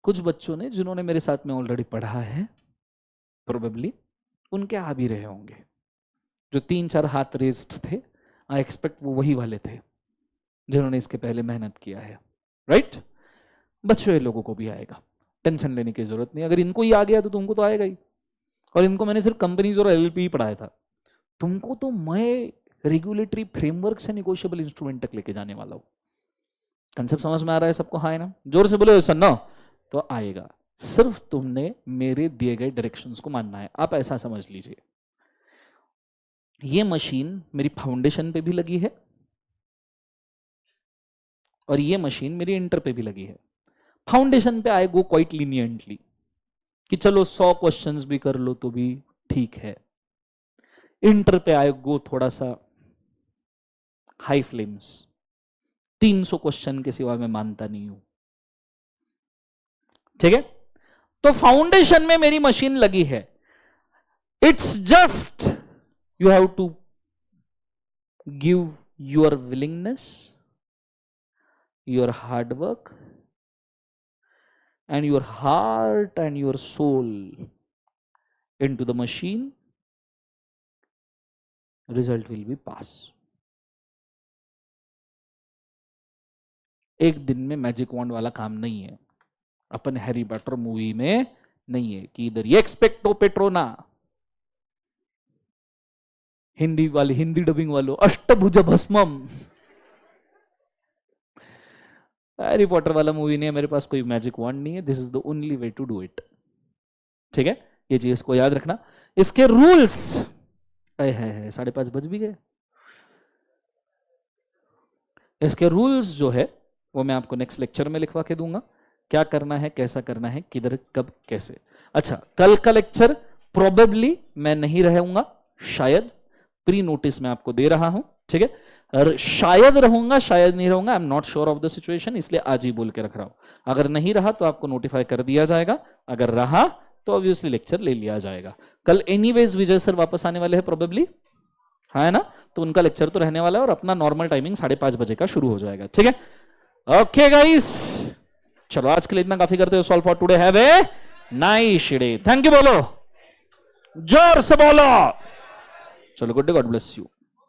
कुछ बच्चों ने जिन्होंने मेरे साथ में ऑलरेडी पढ़ा है, प्रोबेबली उनके आ भी रहे होंगे। जो 3-4 हाथ रेस्ड थे, आई एक्सपेक्ट वो वही वाले थे जिन्होंने इसके पहले मेहनत किया है, राइट? बच्चों लोगों को भी आएगा, टेंशन लेने की जरूरत नहीं। अगर इनको ही आ गया तो तुमको तो आएगा ही। और इनको मैंने सिर्फ कंपनीज और एलएलपी ही पढ़ाया था, तुमको तो मैं रेगुलेटरी फ्रेमवर्क से नेगोशिएबल इंस्ट्रूमेंट तक लेके जाने वाला हूं। कंसेप्ट समझ में आ रहा है सबको? हाँ है ना? जोर से बोलो सन्नो। तो आएगा, सिर्फ तुमने मेरे दिए गए डायरेक्शंस को मानना है। आप ऐसा समझ लीजिए, ये मशीन मेरी फाउंडेशन पे भी लगी है और ये मशीन मेरी इंटर पे भी लगी है। फाउंडेशन पे आई गो क्वाइट लीनियंटली कि चलो 100 क्वेश्चंस भी कर लो तो भी ठीक है। इंटर पे आई गो थोड़ा सा हाई फ्लेम्स, 300 क्वेश्चन के सिवा मैं मानता नहीं हूं, ठीक है? तो फाउंडेशन में मेरी मशीन लगी है। It's just you have to give your willingness, your hard work and your heart and your soul into the machine, result will be pass. एक दिन में मैजिक वॉन्ड वाला काम नहीं है, अपन हैरी पॉटर मूवी में नहीं है कि इधर ये एक्सपेक्टो पेट्रोना, हिंदी वाली, हिंदी डबिंग वालों, अष्टभुज भस्मम। हैरी पॉटर वाला मूवी नहीं है, मेरे पास कोई मैजिक वॉन्ड नहीं है। This is the only way to do it, ठीक है? ये चीज को याद रखना। इसके रूल्स, है 5:30 बज भी गए। इसके रूल्स जो है वो मैं आपको नेक्स्ट लेक्चर में लिखवा के दूंगा, क्या करना है, कैसा करना है, किधर, कब, कैसे। अच्छा, कल का लेक्चर प्रोबेबली मैं नहीं रहूंगा, शायद प्री नोटिस में आपको दे रहा हूं, ठीक है? शायद रहूंगा, शायद नहीं रहूंगा, I am not sure of the situation, इसलिए आज ही बोल के रख रहा हूं। अगर नहीं रहा तो आपको नोटिफाई कर दिया जाएगा, अगर रहा तो ऑब्वियसली लेक्चर ले लिया जाएगा। कल एनीवेज विजय सर वापस आने वाले हैं प्रोबेबली, है ना? तो उनका लेक्चर तो रहने वाला है और अपना नॉर्मल टाइमिंग 5:30 बजे का शुरू हो जाएगा, ठीक है? ओके गाइस, चलो आज के लिए इतना काफी करते हो। Solve for today, have a nice day. Thank you बोलो, जोर से बोलो। चलो, good day, God bless you.